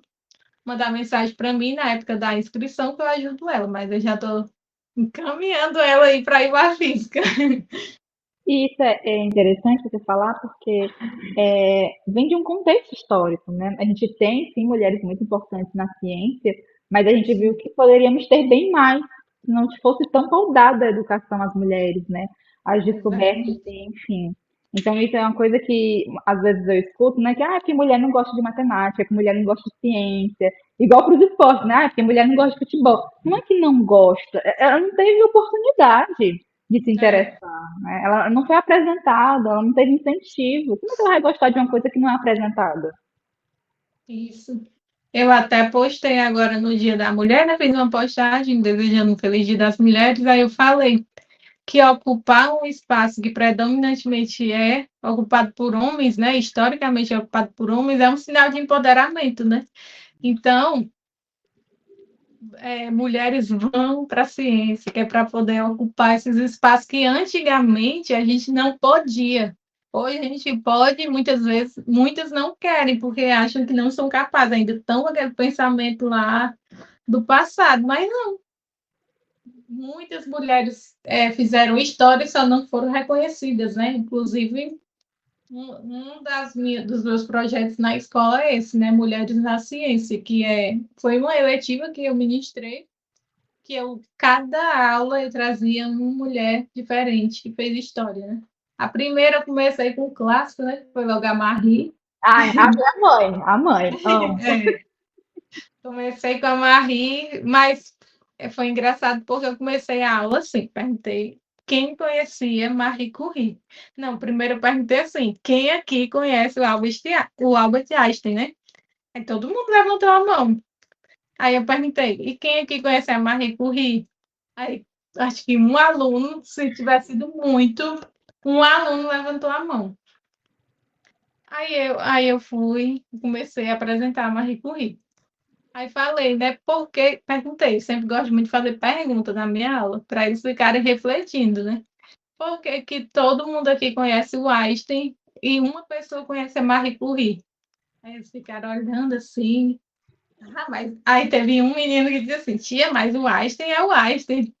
mandar mensagem para mim na época da inscrição que eu ajudo ela, mas eu já estou encaminhando ela aí para ir para a física. E isso é interessante você falar porque vem de um contexto histórico, né? A gente tem, sim, mulheres muito importantes na ciência, mas a gente viu que poderíamos ter bem mais se não fosse tão podada a educação às mulheres, né? As descobertas, Exatamente. enfim. Então, isso é uma coisa que às vezes eu escuto, né? Que mulher não gosta de matemática, que mulher não gosta de ciência. Igual para os esportes, né? Que mulher não gosta de futebol. Não é que não gosta, ela não teve oportunidade de se É, interessar, né? Ela não foi apresentada, ela não teve incentivo. Como é que ela vai gostar de uma coisa que não é apresentada? isso. Eu até postei agora no Dia da Mulher, né? Fiz uma postagem desejando um feliz Dia das Mulheres, aí eu falei que ocupar um espaço que predominantemente é ocupado por homens, né? Historicamente é ocupado por homens, é um sinal de empoderamento, né? Então, mulheres vão para a ciência, que é para poder ocupar esses espaços que antigamente a gente não podia. Hoje a gente pode, muitas vezes, muitas não querem, porque acham que não são capazes, ainda estão com aquele pensamento lá do passado, mas não. Muitas mulheres fizeram história e só não foram reconhecidas, né? Inclusive, dos meus projetos na escola é esse, né? Mulheres na Ciência, foi uma eletiva que eu ministrei, cada aula eu trazia uma mulher diferente que fez história, né? A primeira eu comecei com o clássico, né? Foi logo a Marie. Ai, a mãe, amo. É, comecei com a Marie, mas foi engraçado porque eu comecei a aula assim, perguntei quem conhecia Marie Curie. Não, primeiro eu perguntei assim, quem aqui conhece o Albert Einstein, né? Aí todo mundo levantou a mão. Aí eu perguntei, e quem aqui conhece a Marie Curie? Aí, acho que um aluno, se tivesse sido muito, um aluno levantou a mão. Aí eu fui, comecei a apresentar a Marie Curie. Aí falei, né? Porque, perguntei, sempre gosto muito de fazer pergunta na minha aula, para eles ficarem refletindo, né? Por que que todo mundo aqui conhece o Einstein e uma pessoa conhece a Marie Curie? Aí eles ficaram olhando assim. Ah, mas aí teve um menino que disse assim, tia, mas o Einstein é o Einstein.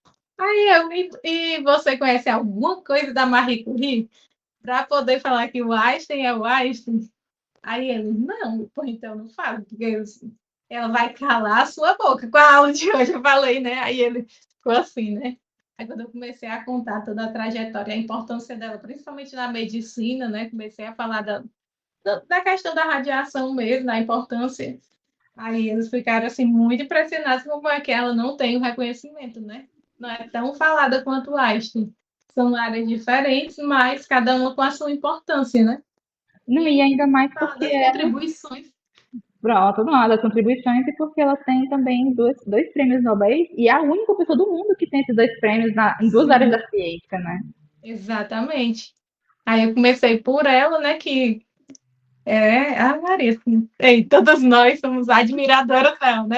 E você conhece alguma coisa da Marie Curie? Para poder falar que o Einstein é o Einstein? Aí ele, não, pô, então não falo, porque ela vai calar a sua boca com a aula de hoje, eu falei, né? Aí ele ficou assim, né? Aí quando eu comecei a contar toda a trajetória, a importância dela, principalmente na medicina, né? Comecei a falar da questão da radiação mesmo, da importância. Aí eles ficaram assim muito impressionados como é que ela não tem o reconhecimento, né? Não é tão falada quanto o Einstein. São áreas diferentes, mas cada uma com a sua importância, né? Não, e E ainda mais falar porque das contribuições. pronto, não, das contribuições e porque ela tem também dois prêmios Nobel e é a única pessoa do mundo que tem esses dois prêmios em duas áreas Sim, da ciência, né? exatamente. Aí eu comecei por ela, né? Que a Maria, assim, ei, todas nós somos admiradoras dela, né?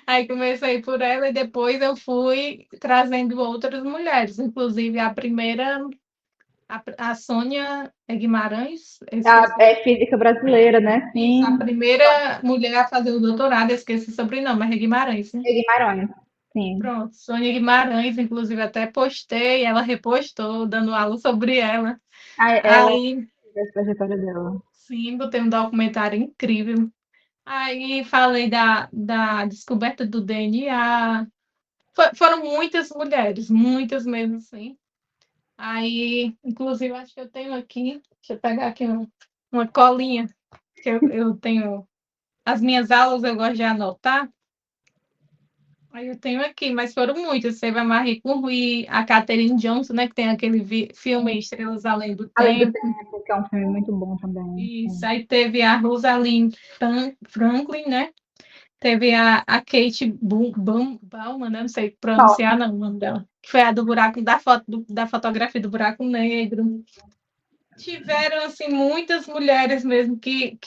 Aí comecei por ela e depois eu fui trazendo outras mulheres, inclusive a primeira, a Sônia Guimarães, eu esqueci. É física brasileira, né? Isso, a Sim, primeira mulher a fazer o doutorado, eu esqueci o sobrenome, mas é Guimarães, né? é Guimarães. Sim. Pronto, Sônia Guimarães, inclusive até postei, ela repostou, dando aula sobre ela. Ah, ela Aí, é a trajetória dela. sim, botei um documentário incrível. Aí falei da descoberta do DNA. Foram muitas mulheres, muitas mesmo, sim. Aí, inclusive, acho que eu tenho aqui, deixa eu pegar aqui uma colinha, que eu tenho. As minhas aulas eu gosto de anotar. Aí eu tenho aqui, mas foram muitas. Teve a Marie Curie, a Katherine Johnson, né, que tem aquele filme Estrelas Além do Além do Tempo. tempo, que é um filme muito bom também. Isso, Sim. aí teve a Rosalind Franklin, né? Teve a Kate Bauman, né? Não sei pronunciar não, o nome dela. Que foi a do buraco, da fotografia do buraco negro. Tiveram, assim, muitas mulheres mesmo que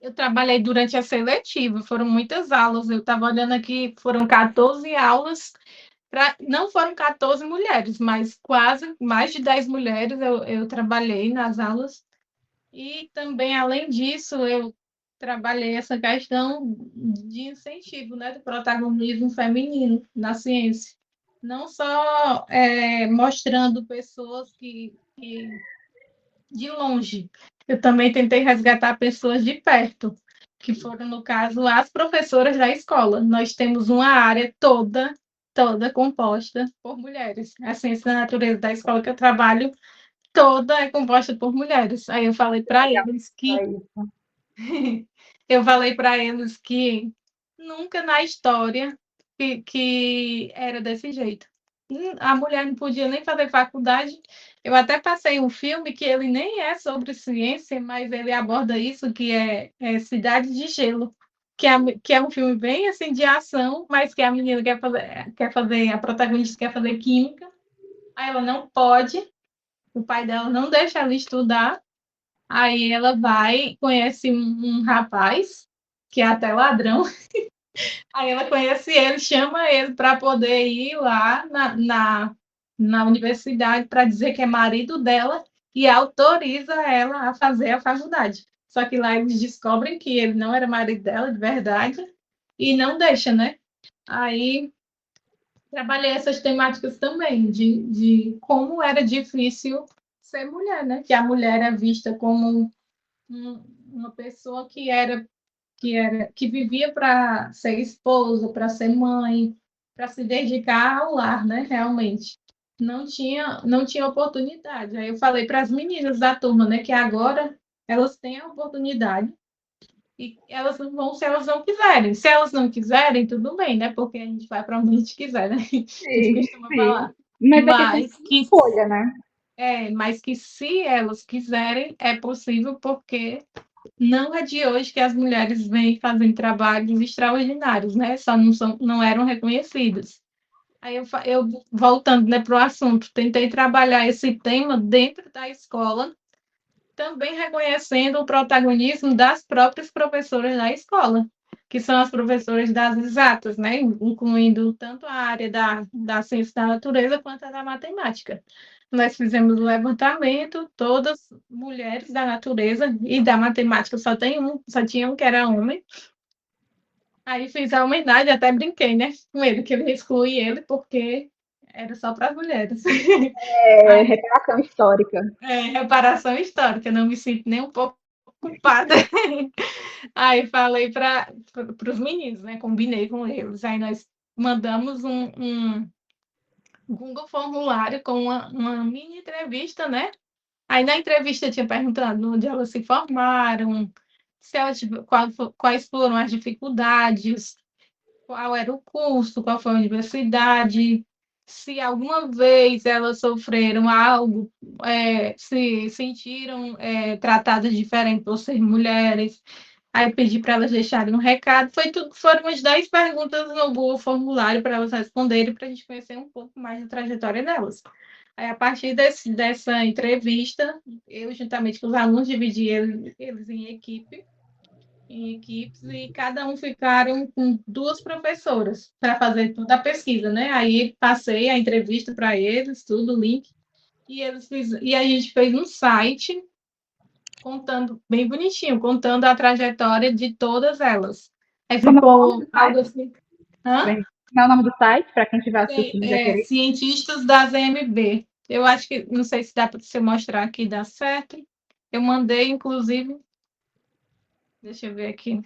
eu trabalhei durante a seletiva. Foram muitas aulas. Eu estava olhando aqui, foram 14 aulas. Não foram 14 mulheres, mas quase mais de 10 mulheres eu trabalhei nas aulas. E também, além disso, eu trabalhei essa questão de incentivo, né, do protagonismo feminino na ciência. não só mostrando pessoas que de longe. Eu também tentei resgatar pessoas de perto, que foram, no caso, as professoras da escola. Nós temos uma área toda composta por mulheres. A ciência da natureza da escola que eu trabalho, toda é composta por mulheres. Aí eu falei para Legal, eles só que isso. eu falei para eles que nunca na história que era desse jeito. A mulher não podia nem fazer faculdade. Eu até passei um filme que ele nem é sobre ciência, mas ele aborda isso, que é Cidade de Gelo, que é um filme bem assim de ação, mas que a menina quer fazer, a protagonista quer fazer química, aí ela não pode, o pai dela não deixa ela estudar, aí ela vai, conhece um rapaz, que é até ladrão. Aí ela conhece ele, chama ele para poder ir lá na universidade para dizer que é marido dela e autoriza ela a fazer a faculdade. Só que lá eles descobrem que ele não era marido dela de verdade e não deixa, né? Aí trabalhei essas temáticas também, de como era difícil ser mulher, né? Que a mulher é vista como uma pessoa que vivia para ser esposa, para ser mãe, para se dedicar ao lar, né? Realmente. Não tinha oportunidade. Aí eu falei para as meninas da turma, né, que agora elas têm a oportunidade e elas não vão se elas não quiserem. Se elas não quiserem, tudo bem, né? Porque a gente vai para onde a gente quiser, né? A gente Sim, costuma sim. falar. Mas é questão de Mas que escolha, né? mas que se elas quiserem, é possível, porque não é de hoje que as mulheres vêm fazendo trabalhos extraordinários, né? Só não eram reconhecidas. Aí eu voltando, né, para o assunto, tentei trabalhar esse tema dentro da escola, também reconhecendo o protagonismo das próprias professoras da escola, que são as professoras das exatas, né? Incluindo tanto a área da ciência da natureza quanto a da matemática. Nós fizemos o levantamento, todas mulheres da natureza e da matemática, só tinha um que era homem. Aí fiz a homenagem, até brinquei, né? Com ele, que ele exclui ele, porque era só para as mulheres. É, reparação histórica. Reparação histórica, não me sinto nem um pouco culpada. Aí falei para os meninos, né? Combinei com eles. Aí nós mandamos um Google Formulário com uma mini entrevista, né? Aí na entrevista tinha perguntado onde elas se formaram, se elas, quais foram as dificuldades, qual era o curso, qual foi a universidade, se alguma vez elas sofreram algo, se sentiram tratadas diferente por ser mulheres. Aí eu pedi para elas deixarem um recado. Foram umas 10 perguntas no Google Formulário para elas responderem, para a gente conhecer um pouco mais da trajetória delas. Aí, a partir dessa entrevista, eu, juntamente com os alunos, dividi eles em equipes, e cada um ficaram com duas professoras para fazer toda a pesquisa, né? Aí passei a entrevista para eles, tudo, o link, e a gente fez um site contando, bem bonitinho, contando a trajetória de todas elas. Aí Como é o nome ficou do algo site? assim. Hã? Como é o nome do site, para quem estiver assistindo já querer? Cientistas da ZMB. Eu acho que, não sei se dá para você mostrar aqui, dá certo. Eu mandei, inclusive, deixa eu ver aqui.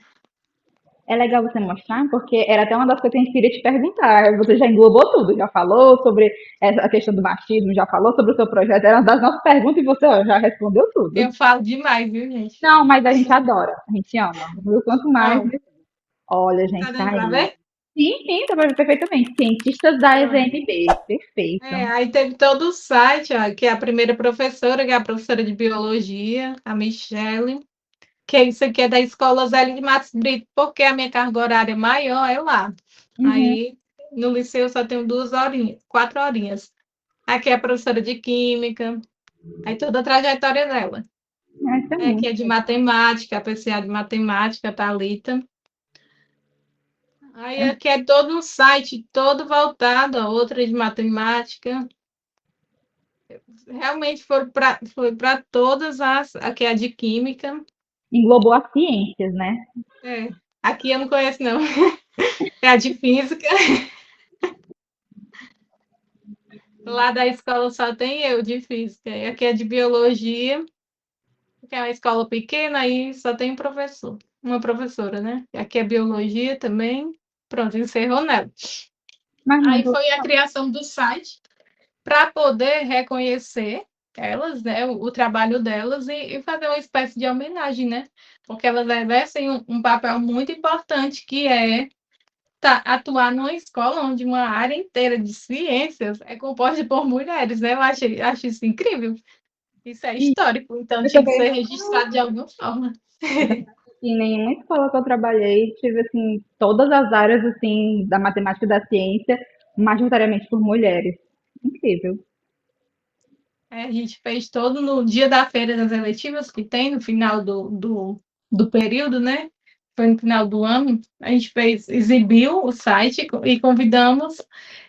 É legal você mostrar, porque era até uma das coisas que a gente queria te perguntar. Você já englobou tudo, já falou sobre a questão do machismo, já falou sobre o seu projeto, era uma das nossas perguntas e você ó, já respondeu tudo. Eu falo demais, viu, gente? Não, mas a gente adora, a gente ama. Viu? Quanto mais. Ó, Olha, tá gente, tá dando para aí. ver? Sim, sim, tá perfeitamente. Cientistas da Pronto. SNB. Perfeito. Aí teve todo o site, ó, que é a primeira professora, que é a professora de biologia, a Michele, que isso aqui é da Escola Zélio de Matos Brito, porque a minha carga horária maior é lá. Uhum. Aí no liceu eu só tenho 2 horinhas, 4 horinhas. Aqui é a professora de química, aí toda a trajetória dela. Isso é Aqui muito é de legal. matemática, a PCA de matemática, a Thalita. Aí É aqui é todo um site, todo voltado a outra de matemática. Realmente foi para todas as. Aqui é a de química. englobou as ciências, né? É. Aqui eu não conheço, não. É a de física. Lá da escola só tem eu de física. E aqui é de biologia, que é uma escola pequena, aí só tem um professor, uma professora, né? E aqui é biologia também. Pronto, encerrou nela. Mas Aí muito foi a criação do site para poder reconhecer elas, né, o trabalho delas e fazer uma espécie de homenagem, né? Porque elas exercem um papel muito importante que é atuar numa escola onde uma área inteira de ciências é composta por mulheres, né? Acho isso incrível. Isso é e histórico, então eu tinha que também ser registrado de alguma forma. em nenhuma escola que eu trabalhei tive assim todas as áreas assim da matemática e da ciência majoritariamente por mulheres. Incrível. É, a gente fez todo no dia da feira das eletivas, que tem no final do período, né? Foi no final do ano. A gente fez, exibiu o site e convidamos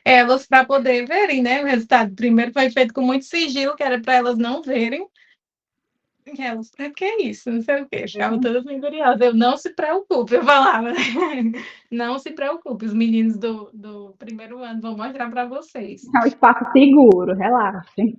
elas para poder verem, né? O resultado. Primeiro foi feito com muito sigilo, que era para elas não verem. E elas, para que isso? Não sei o quê. Ficava todas bem curiosas. Eu não se preocupe, eu falava. Não se preocupe, os meninos do primeiro ano vão mostrar para vocês. É um espaço seguro, relaxe.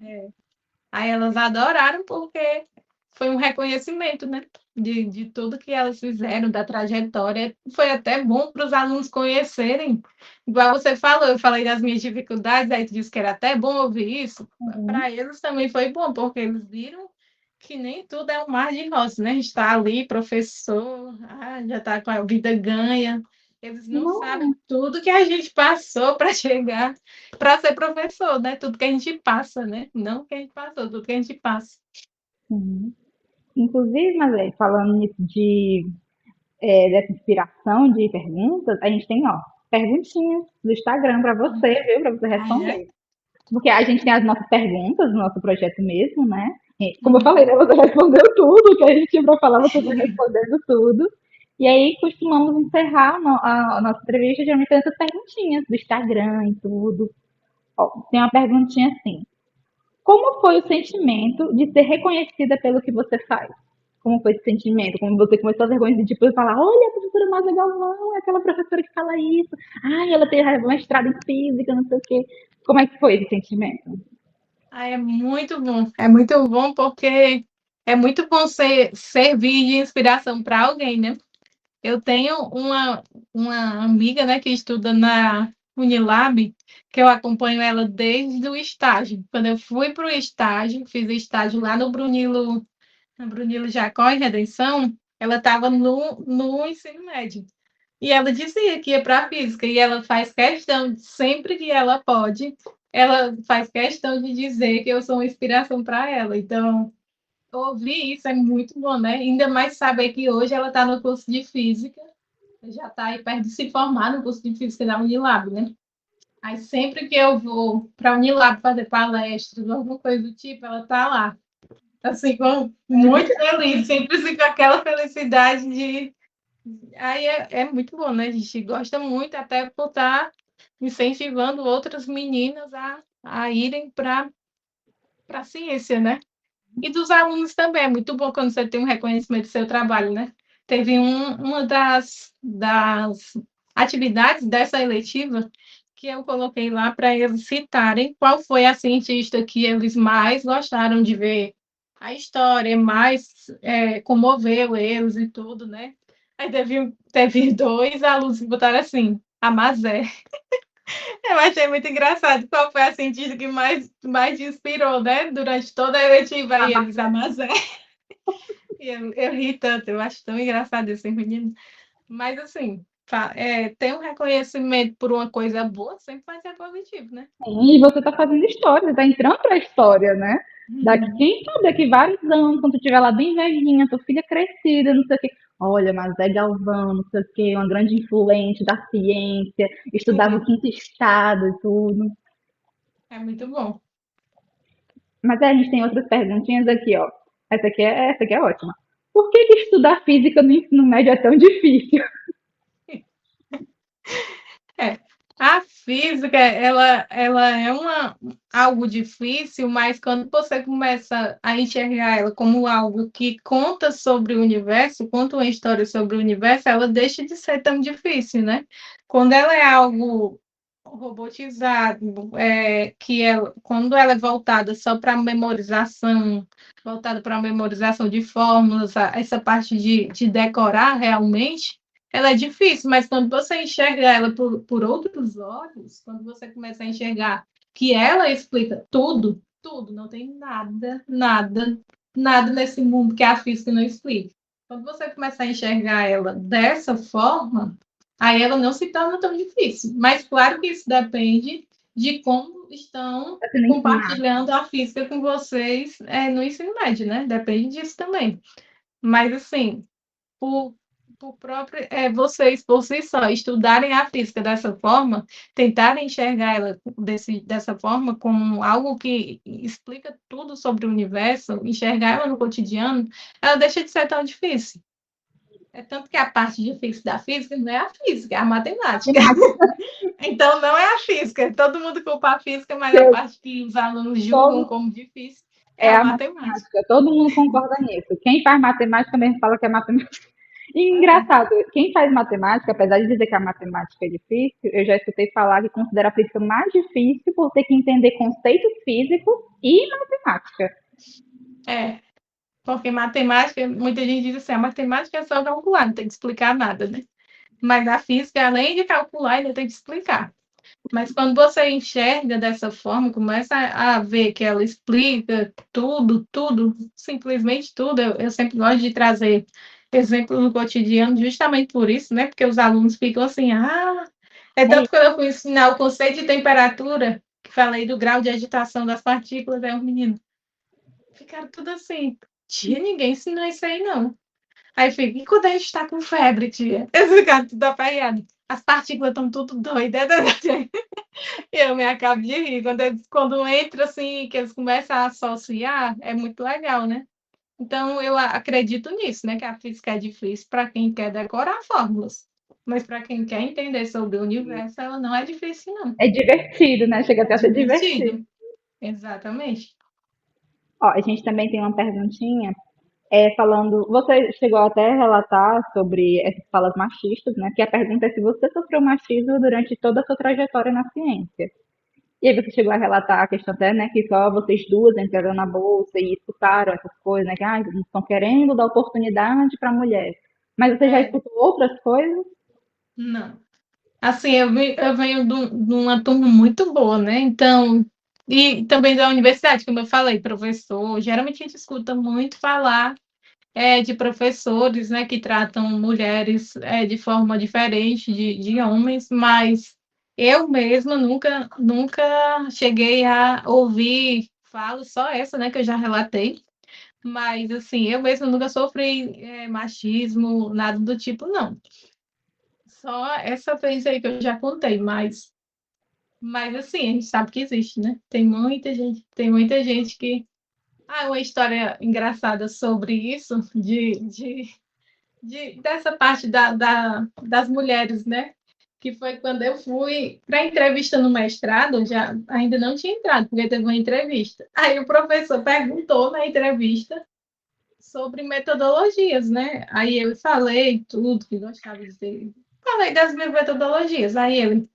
Aí elas adoraram porque foi um reconhecimento, né? De tudo que elas fizeram, da trajetória. Foi até bom para os alunos conhecerem. Igual você falou, eu falei das minhas dificuldades, aí tu disse que era até bom ouvir isso. Uhum. Para eles também foi bom, porque eles viram que nem tudo é um mar de rosas, né? A gente está ali, professor, já está com a vida ganha. Eles não Não. sabem tudo que a gente passou para chegar para ser professor, né? Tudo que a gente passa, né? Não que a gente passou, tudo que a gente passa. Uhum. Inclusive, mas aí, falando nisso dessa inspiração de perguntas, a gente tem, ó, perguntinhas do Instagram para você, viu? Para você Ah, é? responder. Porque a gente tem as nossas perguntas no nosso projeto mesmo, né? E, como eu Uhum. falei, né, você respondeu tudo que a gente tinha para falar, você foi respondendo tudo. E aí costumamos encerrar a nossa entrevista geralmente com essas perguntinhas do Instagram e tudo. Ó, tem uma perguntinha assim. Como foi o sentimento de ser reconhecida pelo que você faz? Como foi esse sentimento? Como você começou a ser reconhecida, tipo, falar, olha, a professora Márcia Galvão, é aquela professora que fala isso. Ai, ela tem mestrado em física, não sei o quê. Como é que foi esse sentimento? Ah, é muito bom. É muito bom porque é muito bom servir de inspiração para alguém, né? Eu tenho uma amiga, né, que estuda na Unilab, que eu acompanho ela desde o estágio. Quando eu fui para o estágio, fiz estágio lá no Brunilo Jacó, em Redenção, ela estava no ensino médio. E ela dizia que ia para a física, e ela faz questão, sempre que ela pode, ela faz questão de dizer que eu sou uma inspiração para ela. Então, ouvir isso é muito bom, né? Ainda mais saber que hoje ela está no curso de física, já está aí perto de se formar no curso de física da Unilab, né? Aí sempre que eu vou para a Unilab fazer palestras, alguma coisa do tipo, ela está lá. Assim, muito feliz, sempre assim, com aquela felicidade de. Aí é muito bom, né? A gente gosta muito, até por estar incentivando outras meninas a irem para a ciência, né? E dos alunos também, é muito bom quando você tem um reconhecimento do seu trabalho, né? Teve uma das atividades dessa eletiva que eu coloquei lá para eles citarem qual foi a cientista que eles mais gostaram de ver a história, mais comoveu eles e tudo, né? Aí teve dois alunos que botaram assim, a Mazé. Eu achei muito engraçado qual foi a cientista que mais te inspirou, né? Durante toda a eletiva, aí eles, a Mazé. E eu ri tanto, eu acho tão engraçado esse menino. Mas, assim, ter um reconhecimento por uma coisa boa sempre vai ser positivo, né? E você está fazendo história, você está entrando para a história, né? Daqui, Uhum. quem sabe, daqui vários anos, quando tu estiver lá bem velhinha, tua filha crescida, não sei o quê. Olha, mas é Galvão, não sei o quê, uma grande influente da ciência, estudava o quinto estado e tudo. É muito bom. Mas aí a gente tem outras perguntinhas aqui, ó. Essa aqui é ótima. Por que estudar física no ensino médio é tão difícil? É. A física, ela é algo difícil, mas quando você começa a enxergar ela como algo que conta sobre o universo, conta uma história sobre o universo, ela deixa de ser tão difícil, né? Quando ela é algo robotizado, que quando ela é voltada só para memorização, voltada para memorização de fórmulas, essa parte de decorar realmente, ela é difícil, mas quando você enxerga ela por outros olhos, quando você começa a enxergar que ela explica tudo, tudo, não tem nada, nada, nada nesse mundo que a física não explica. Quando você começa a enxergar ela dessa forma, aí ela não se torna tão difícil. Mas claro que isso depende de como estão Tá sendo ensinado. compartilhando a física com vocês no ensino médio, né? Depende disso também. Mas assim, por, por próprio, vocês por si só estudarem a física dessa forma, tentarem enxergar ela dessa forma como algo que explica tudo sobre o universo, enxergar ela no cotidiano, ela deixa de ser tão difícil. É tanto que a parte difícil da física não é a física, é a matemática. Matemática, Então, não é a física. Todo mundo culpa a física, mas a parte que os alunos julgam todo como difícil é é a a matemática. matemática. Todo mundo concorda nisso. Quem faz matemática mesmo fala que é matemática. E É, engraçado, quem faz matemática, apesar de dizer que a matemática é difícil, eu já escutei falar que considera a física mais difícil por ter que entender conceitos físicos e matemática. é, porque matemática, muita gente diz assim, a matemática é só calcular, não tem que explicar nada, né? Mas a física, além de calcular, ainda tem que explicar. Mas quando você enxerga dessa forma, começa a ver que ela explica tudo, tudo, simplesmente tudo. Eu sempre gosto de trazer exemplos do cotidiano, justamente por isso, né? Porque os alunos ficam assim, é É tanto isso. que quando eu fui ensinar o conceito de temperatura, que falei do grau de agitação das partículas, aí os meninos ficaram tudo assim, tia, ninguém ensinou isso aí, não. Aí eu fico, e quando a gente está com febre, tia? Eles ficaram tudo apanhado. As partículas estão tudo doidas. E eu me acabo de rir. Quando entra assim, que eles começam a associar, é muito legal, né? Então, eu acredito nisso, né? Que a física é difícil para quem quer decorar fórmulas. Mas para quem quer entender sobre o universo, ela não é difícil, não. É divertido, né? Chega É até a ser divertido. divertido. Exatamente. Ó, a gente também tem uma perguntinha falando. Você chegou até a relatar sobre essas falas machistas, né? Que a pergunta é se você sofreu machismo durante toda a sua trajetória na ciência. E aí você chegou a relatar a questão até, né, que só vocês duas entraram na bolsa e escutaram essas coisas, né, que eles estão querendo dar oportunidade para a mulher. Mas você já É, escutou outras coisas? não. Assim, eu venho de uma turma muito boa, né? Então, e também da universidade, como eu falei, professor. Geralmente a gente escuta muito falar de professores, né, que tratam mulheres de forma diferente de homens, mas eu mesma nunca cheguei a ouvir falo só essa, né, que eu já relatei, mas assim, eu mesma nunca sofri machismo, nada do tipo, não. Só essa vez aí que eu já contei, mas assim, a gente sabe que existe, né? Tem muita gente que. Ah, uma história engraçada sobre isso, dessa parte das mulheres, né? Que foi quando eu fui para a entrevista no mestrado, já ainda não tinha entrado, porque teve uma entrevista. Aí o professor perguntou na entrevista sobre metodologias, né? Aí eu falei tudo que gostava de ter. Falei das minhas metodologias. Aí ele,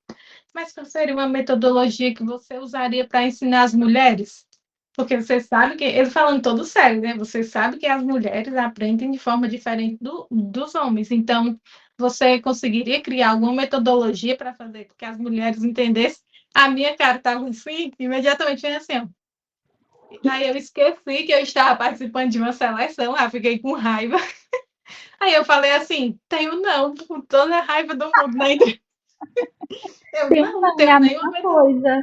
mas qual seria uma metodologia que você usaria para ensinar as mulheres? Porque você sabe que, ele falando todo sério, né? Você sabe que as mulheres aprendem de forma diferente dos homens. Então, você conseguiria criar alguma metodologia para fazer com que as mulheres entendessem? A minha cara estava assim, imediatamente foi assim, ó. Aí eu esqueci que eu estava participando de uma seleção, fiquei com raiva. Aí eu falei assim, tenho não, com toda a raiva do mundo, né? Eu Tem não não, é tenho a nenhuma mesma metodologia. coisa.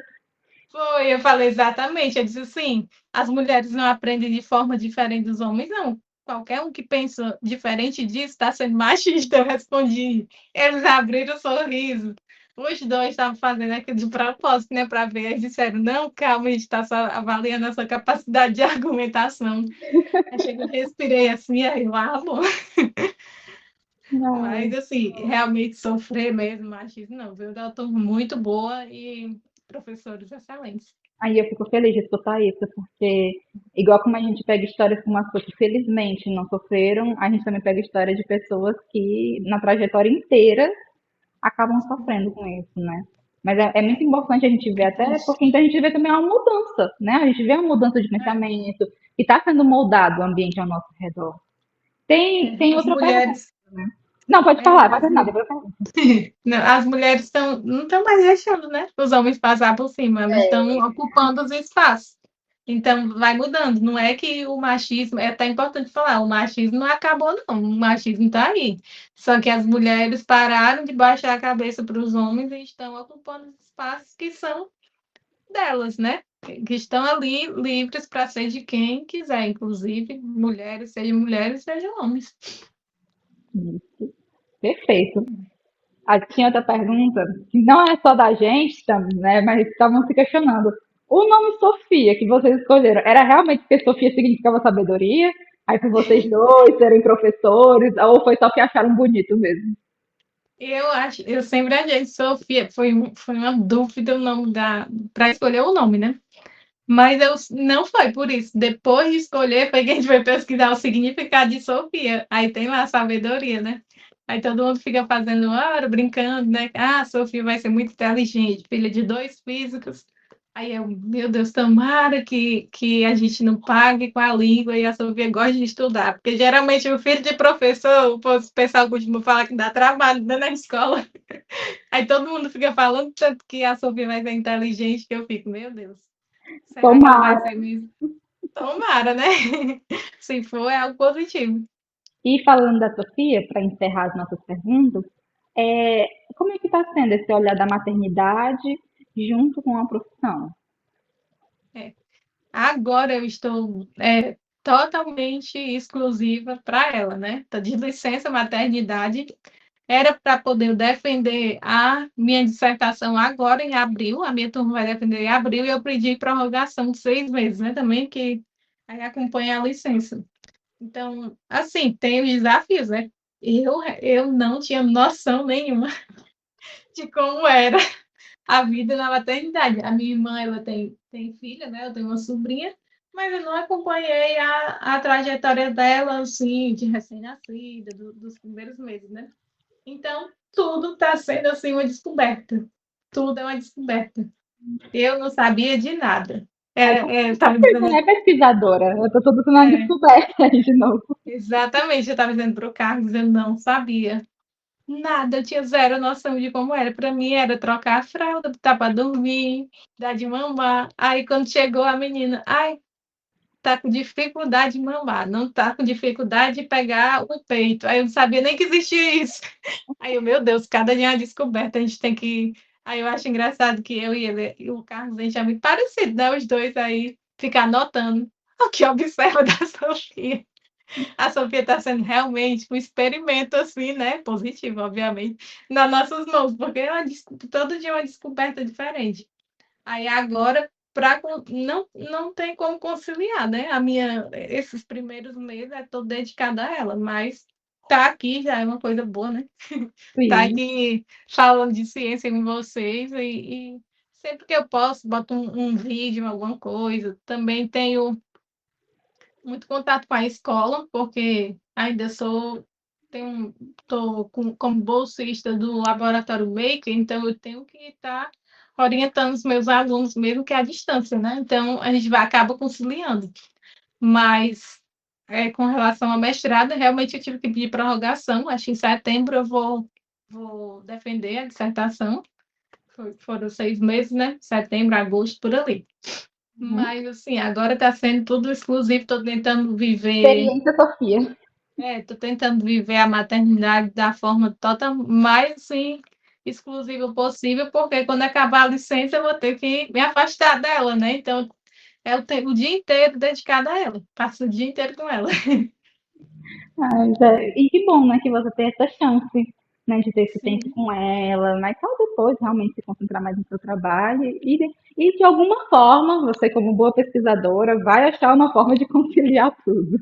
Foi, eu falei exatamente. Eu disse assim: as mulheres não aprendem de forma diferente dos homens, não. Qualquer um que pensa diferente disso está sendo machista, eu respondi. Eles abriram o sorriso. Os dois estavam fazendo aquilo de propósito, né, para ver. Eles disseram: não, calma, a gente está só avaliando a sua capacidade de argumentação. Achei que eu respirei assim, aí lá, bom. Mas, Ai. assim, realmente sofrer mesmo machismo, não, viu? Eu estou muito boa e professores excelentes. Aí eu fico feliz de escutar isso, porque igual como a gente pega histórias com as pessoas que felizmente não sofreram, a gente também pega histórias de pessoas que na trajetória inteira acabam sofrendo com isso, né? Mas é muito importante a gente ver, É até triste. porque então a gente vê também uma mudança, né? A gente vê uma mudança de pensamento, que está sendo moldado o ambiente ao nosso redor. Tem As outra pergunta. mulheres, Não, pode é, falar, vai as, terminar, mu- depois eu pergunto. não, as mulheres não estão mais deixando, né, os homens passar por cima, elas estão ocupando os espaços. Então, vai mudando. Não é que o machismo, é até importante falar, o machismo não acabou, não. O machismo está aí. Só que as mulheres pararam de baixar a cabeça para os homens e estão ocupando os espaços que são delas, né? Que estão ali livres para ser de quem quiser, inclusive mulheres, sejam homens. Perfeito. Tinha outra pergunta, que não é só da gente, né? Mas estavam se questionando. O nome Sofia que vocês escolheram, era realmente porque Sofia significava sabedoria? Aí por vocês dois serem professores, ou foi só que acharam bonito mesmo? Eu sempre achei Sofia, foi uma dúvida o nome para escolher o nome, né? Mas eu não foi por isso. Depois de escolher, foi que a gente foi pesquisar o significado de Sofia. Aí tem lá a sabedoria, né? Aí todo mundo fica fazendo hora, brincando, né? Ah, Sofia vai ser muito inteligente, filha de dois físicos. Aí eu, meu Deus, tomara que a gente não pague com a língua e a Sofia gosta de estudar. Porque geralmente o filho de professor, o pessoal costuma falar que dá trabalho, né, na escola. Aí todo mundo fica falando tanto que a Sofia vai ser inteligente que eu fico, meu Deus. Será que ela vai Tomara. ser mesmo? Tomara, né? Se for, é algo positivo. E falando da Sofia, para encerrar as nossas perguntas, é, como é que está sendo esse olhar da maternidade junto com a profissão? É. Agora eu estou totalmente exclusiva para ela, né? Tô de licença maternidade. Era para poder defender a minha dissertação agora em abril. A minha turma vai defender em abril e eu pedi prorrogação de 6 meses, né? Também que aí acompanha a licença. Então, assim, tem os desafios, né? Eu não tinha noção nenhuma de como era a vida na maternidade. A minha irmã, ela tem filha, né? Eu tenho uma sobrinha, mas eu não acompanhei a trajetória dela, assim, de recém-nascida, dos primeiros meses, né? Então, tudo está sendo, assim, uma descoberta. Tudo é uma descoberta. Eu não sabia de nada. Aí, como Eu você estava fez, dizendo, né, pesquisadora? Eu estou tudo sendo uma descoberta aí de novo. exatamente, eu estava dizendo para o Carlos, eu não sabia. Nada, eu tinha zero noção de como era. Para mim era trocar a fralda, botar para dormir, dar de mamar. Aí quando chegou a menina, ai, tá com dificuldade de mamar, não tá com dificuldade de pegar o peito. Aí eu não sabia nem que existia isso. Aí eu, meu Deus, cada dia é uma descoberta, a gente tem que. Aí eu acho engraçado que eu e ele, e o Carlos, a gente é muito parecido, né? Os dois aí, ficar anotando o que observa da Sofia. A Sofia está sendo realmente um experimento, assim, né? Positivo, obviamente, nas nossas mãos, porque todo dia é uma descoberta diferente. Aí agora, não tem como conciliar, né? Esses primeiros meses é todo dedicado a ela, mas tá aqui já é uma coisa boa, né? Tá Sim. aqui falando de ciência com vocês e sempre que eu posso, boto um vídeo, alguma coisa. Também muito contato com a escola, porque ainda estou como bolsista do Laboratório Maker, então eu tenho que estar orientando os meus alunos, mesmo que à distância, né? Então a gente acaba conciliando. Mas com relação ao mestrado, realmente eu tive que pedir prorrogação. Acho que em setembro eu vou defender a dissertação. Foram 6 meses, né? Setembro, agosto, por ali. Uhum. Mas, assim, agora está sendo tudo exclusivo, estou tentando viver, Experiência Sofia. estou tentando viver a maternidade da forma total, mais, assim, exclusiva possível, porque quando acabar a licença eu vou ter que me afastar dela, né? Então, o dia inteiro dedicado a ela, passo o dia inteiro com ela. E que bom, né, que você tem essa chance, né, de ter esse tempo Sim. com ela, mas só depois realmente se concentrar mais no seu trabalho e de alguma forma, você como boa pesquisadora, vai achar uma forma de conciliar tudo.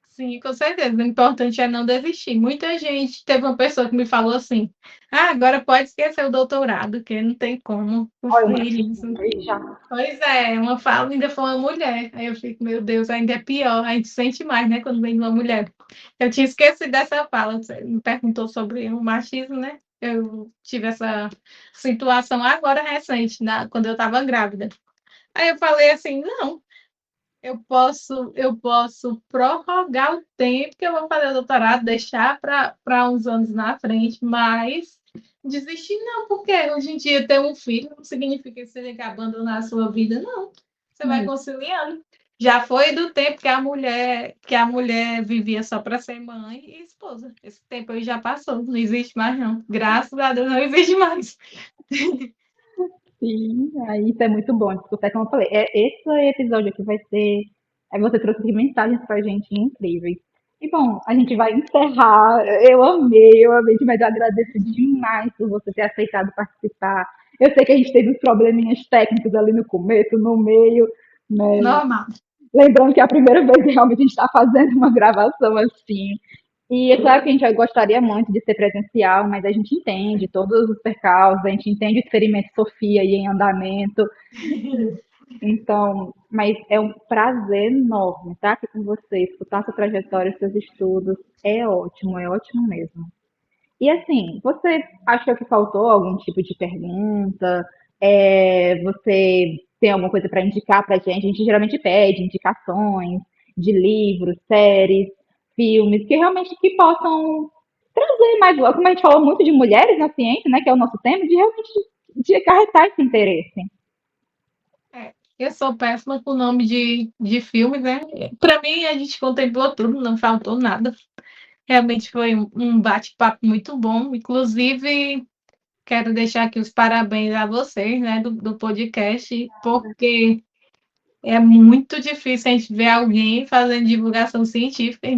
Sim, com certeza. O importante é não desistir. Muita gente, teve uma pessoa que me falou assim: ah, agora pode esquecer o doutorado, que não tem como, o Olha, filho. machismo aí já. Pois é, uma fala ainda foi uma mulher. Aí eu fico, meu Deus, ainda é pior. A gente sente mais, né, quando vem uma mulher. Eu tinha esquecido dessa fala. Você me perguntou sobre o machismo, né? eu tive essa situação agora recente, quando eu estava grávida. Aí eu falei assim, não, eu posso prorrogar o tempo que eu vou fazer o doutorado, deixar para uns anos na frente, mas desistir não, porque hoje em dia ter um filho não significa que você tem que abandonar a sua vida, não. Você vai Hum, conciliando. Já foi do tempo que a mulher vivia só para ser mãe e esposa. Esse tempo aí já passou, não existe mais não. Graças a Deus não existe mais. Sim, aí isso é muito bom. Tipo, é como eu falei, esse episódio aqui vai ser. Você trouxe aqui mensagens pra gente incríveis. E bom, a gente vai encerrar. Eu amei demais. Eu agradeço demais por você ter aceitado participar. Eu sei que a gente teve uns probleminhas técnicos ali no começo, no meio, né? Normal. Lembrando que é a primeira vez que realmente a gente está fazendo uma gravação assim. E é claro que a gente gostaria muito de ser presencial, mas a gente entende todos os percalços, a gente entende o experimento Sofia aí em andamento. Então, mas é um prazer enorme estar aqui com você, escutar sua trajetória, seus estudos. É ótimo mesmo. E assim, você achou que faltou algum tipo de pergunta? Você tem alguma coisa para indicar para a gente? A gente geralmente pede indicações de livros, séries, filmes, que realmente que possam trazer mais, como a gente falou muito de mulheres na ciência, né, que é o nosso tema, de realmente de acarretar esse interesse. É, eu sou péssima com o nome de filmes, né? Para mim, a gente contemplou tudo, não faltou nada. Realmente foi um bate-papo muito bom. Inclusive, quero deixar aqui os parabéns a vocês, né, do podcast, porque é muito difícil a gente ver alguém fazendo divulgação científica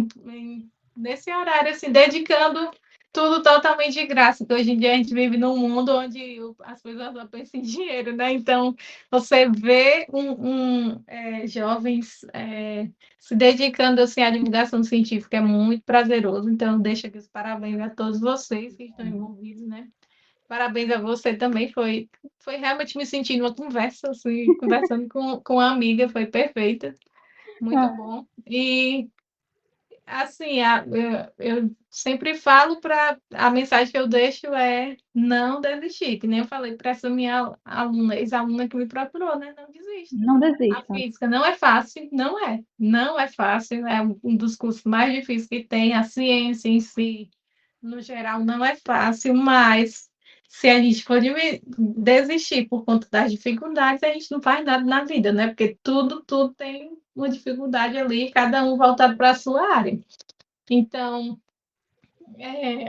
nesse horário, assim, dedicando tudo totalmente de graça, porque hoje em dia a gente vive num mundo onde as pessoas só pensam em dinheiro, né? Então, você vê jovens se dedicando assim, à divulgação científica é muito prazeroso. Então, deixo aqui os parabéns a todos vocês que estão envolvidos, né? Parabéns a você também, foi realmente me sentir numa conversa, assim, conversando com uma amiga, foi perfeita, muito bom. E, assim, eu sempre falo para a mensagem que eu deixo é não desistir, que nem eu falei para essa minha aluna, ex-aluna que me procurou, né? Não desista. Não A desistam. física não é fácil, não é fácil, é um dos cursos mais difíceis que tem, a ciência em si no geral, não é fácil, mas se a gente for desistir por conta das dificuldades, a gente não faz nada na vida, né? Porque tudo tem uma dificuldade ali, cada um voltado para a sua área. Então,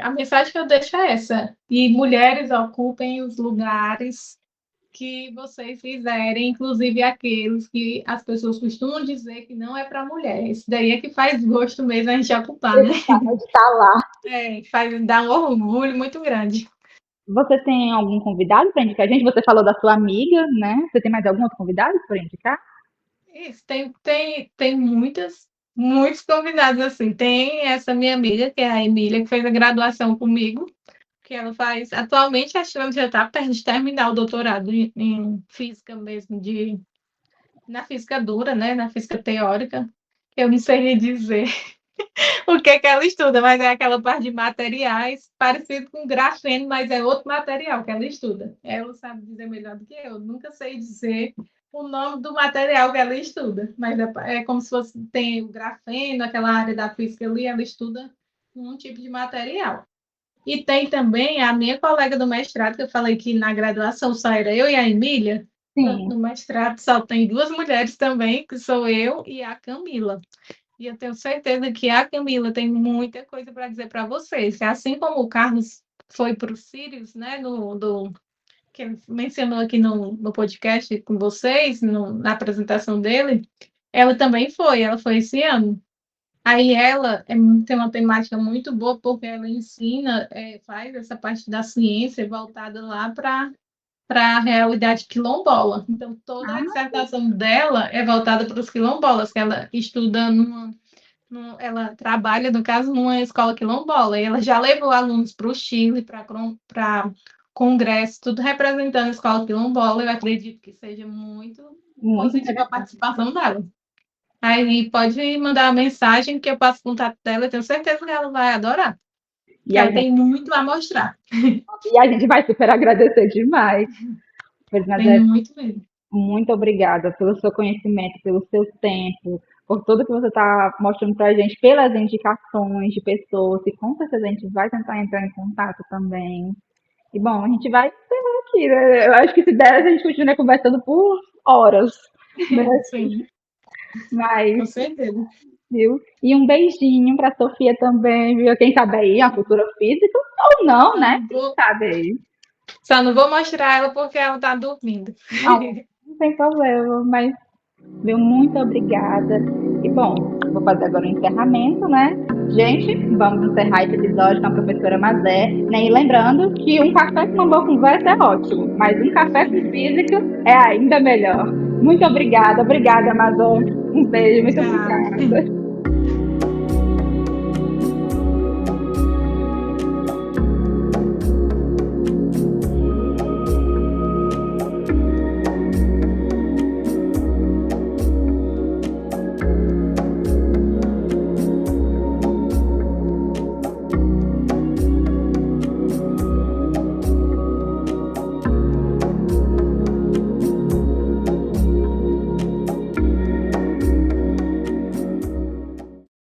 a mensagem que eu deixo é essa. E mulheres ocupem os lugares que vocês quiserem, inclusive aqueles que as pessoas costumam dizer que não é para mulher. Isso daí é que faz gosto mesmo a gente ocupar, né? Está lá. Dá um orgulho muito grande. Você tem algum convidado para indicar a gente? Você falou da sua amiga, né? Você tem mais algum outro convidado para indicar? Isso, tem muitos convidados assim. Tem essa minha amiga, que é a Emília, que fez a graduação comigo, que ela faz. Atualmente, acho que ela já está perto de terminar o doutorado em física mesmo, na física dura, né? Na física teórica. Eu não sei lhe dizer o que ela estuda, mas é aquela parte de materiais, parecido com grafeno, mas é outro material que ela estuda. Ela sabe dizer melhor do que eu. Nunca sei dizer o nome do material que ela estuda, mas é como se fosse tem o grafeno, aquela área da física ali, ela estuda um tipo de material. E tem também a minha colega do mestrado, que eu falei que na graduação só era eu e a Emília. Sim. No mestrado só tem duas mulheres também, que sou eu e a Camila. E eu tenho certeza que a Camila tem muita coisa para dizer para vocês. Assim como o Carlos foi para o Sirius, né, que ele mencionou aqui no podcast com vocês, na apresentação dele, ela também foi, ela foi esse ano. Aí ela tem uma temática muito boa, porque ela ensina, faz essa parte da ciência voltada lá para a realidade quilombola. Então, toda a Ah, dissertação dela é voltada para os quilombolas, que ela estuda ela trabalha, no caso, numa escola quilombola, e ela já levou alunos para o Chile, para congresso, tudo representando a escola quilombola. Eu acredito que seja muito muito positiva a interessante. participação dela. Aí pode mandar a mensagem que eu passo o contato dela, eu tenho certeza que ela vai adorar. E a Ela gente, tem muito a mostrar. e a gente vai super agradecer demais. Pois, Tem Nazé, muito mesmo. muito obrigada pelo seu conhecimento, pelo seu tempo, por tudo que você está mostrando para a gente, pelas indicações de pessoas, e com certeza a gente vai tentar entrar em contato também. E bom, a gente vai encerrar aqui, né? Eu acho que se der, a gente continua conversando por horas, né? Sim, Mas, com certeza. viu? E um beijinho para Sofia também, viu? Quem sabe aí, a cultura física, ou não, Só né? não Quem vou, sabe aí. só não vou mostrar ela porque ela tá dormindo. Não, não tem problema, mas viu? Muito obrigada. E bom, vou fazer agora o encerramento, né? Gente, vamos encerrar esse episódio com a professora Mazé, né? E lembrando que um café com uma boa conversa é ótimo, mas um café com física é ainda melhor. Muito obrigada, Mazé. Um beijo, muito Tchau. obrigada.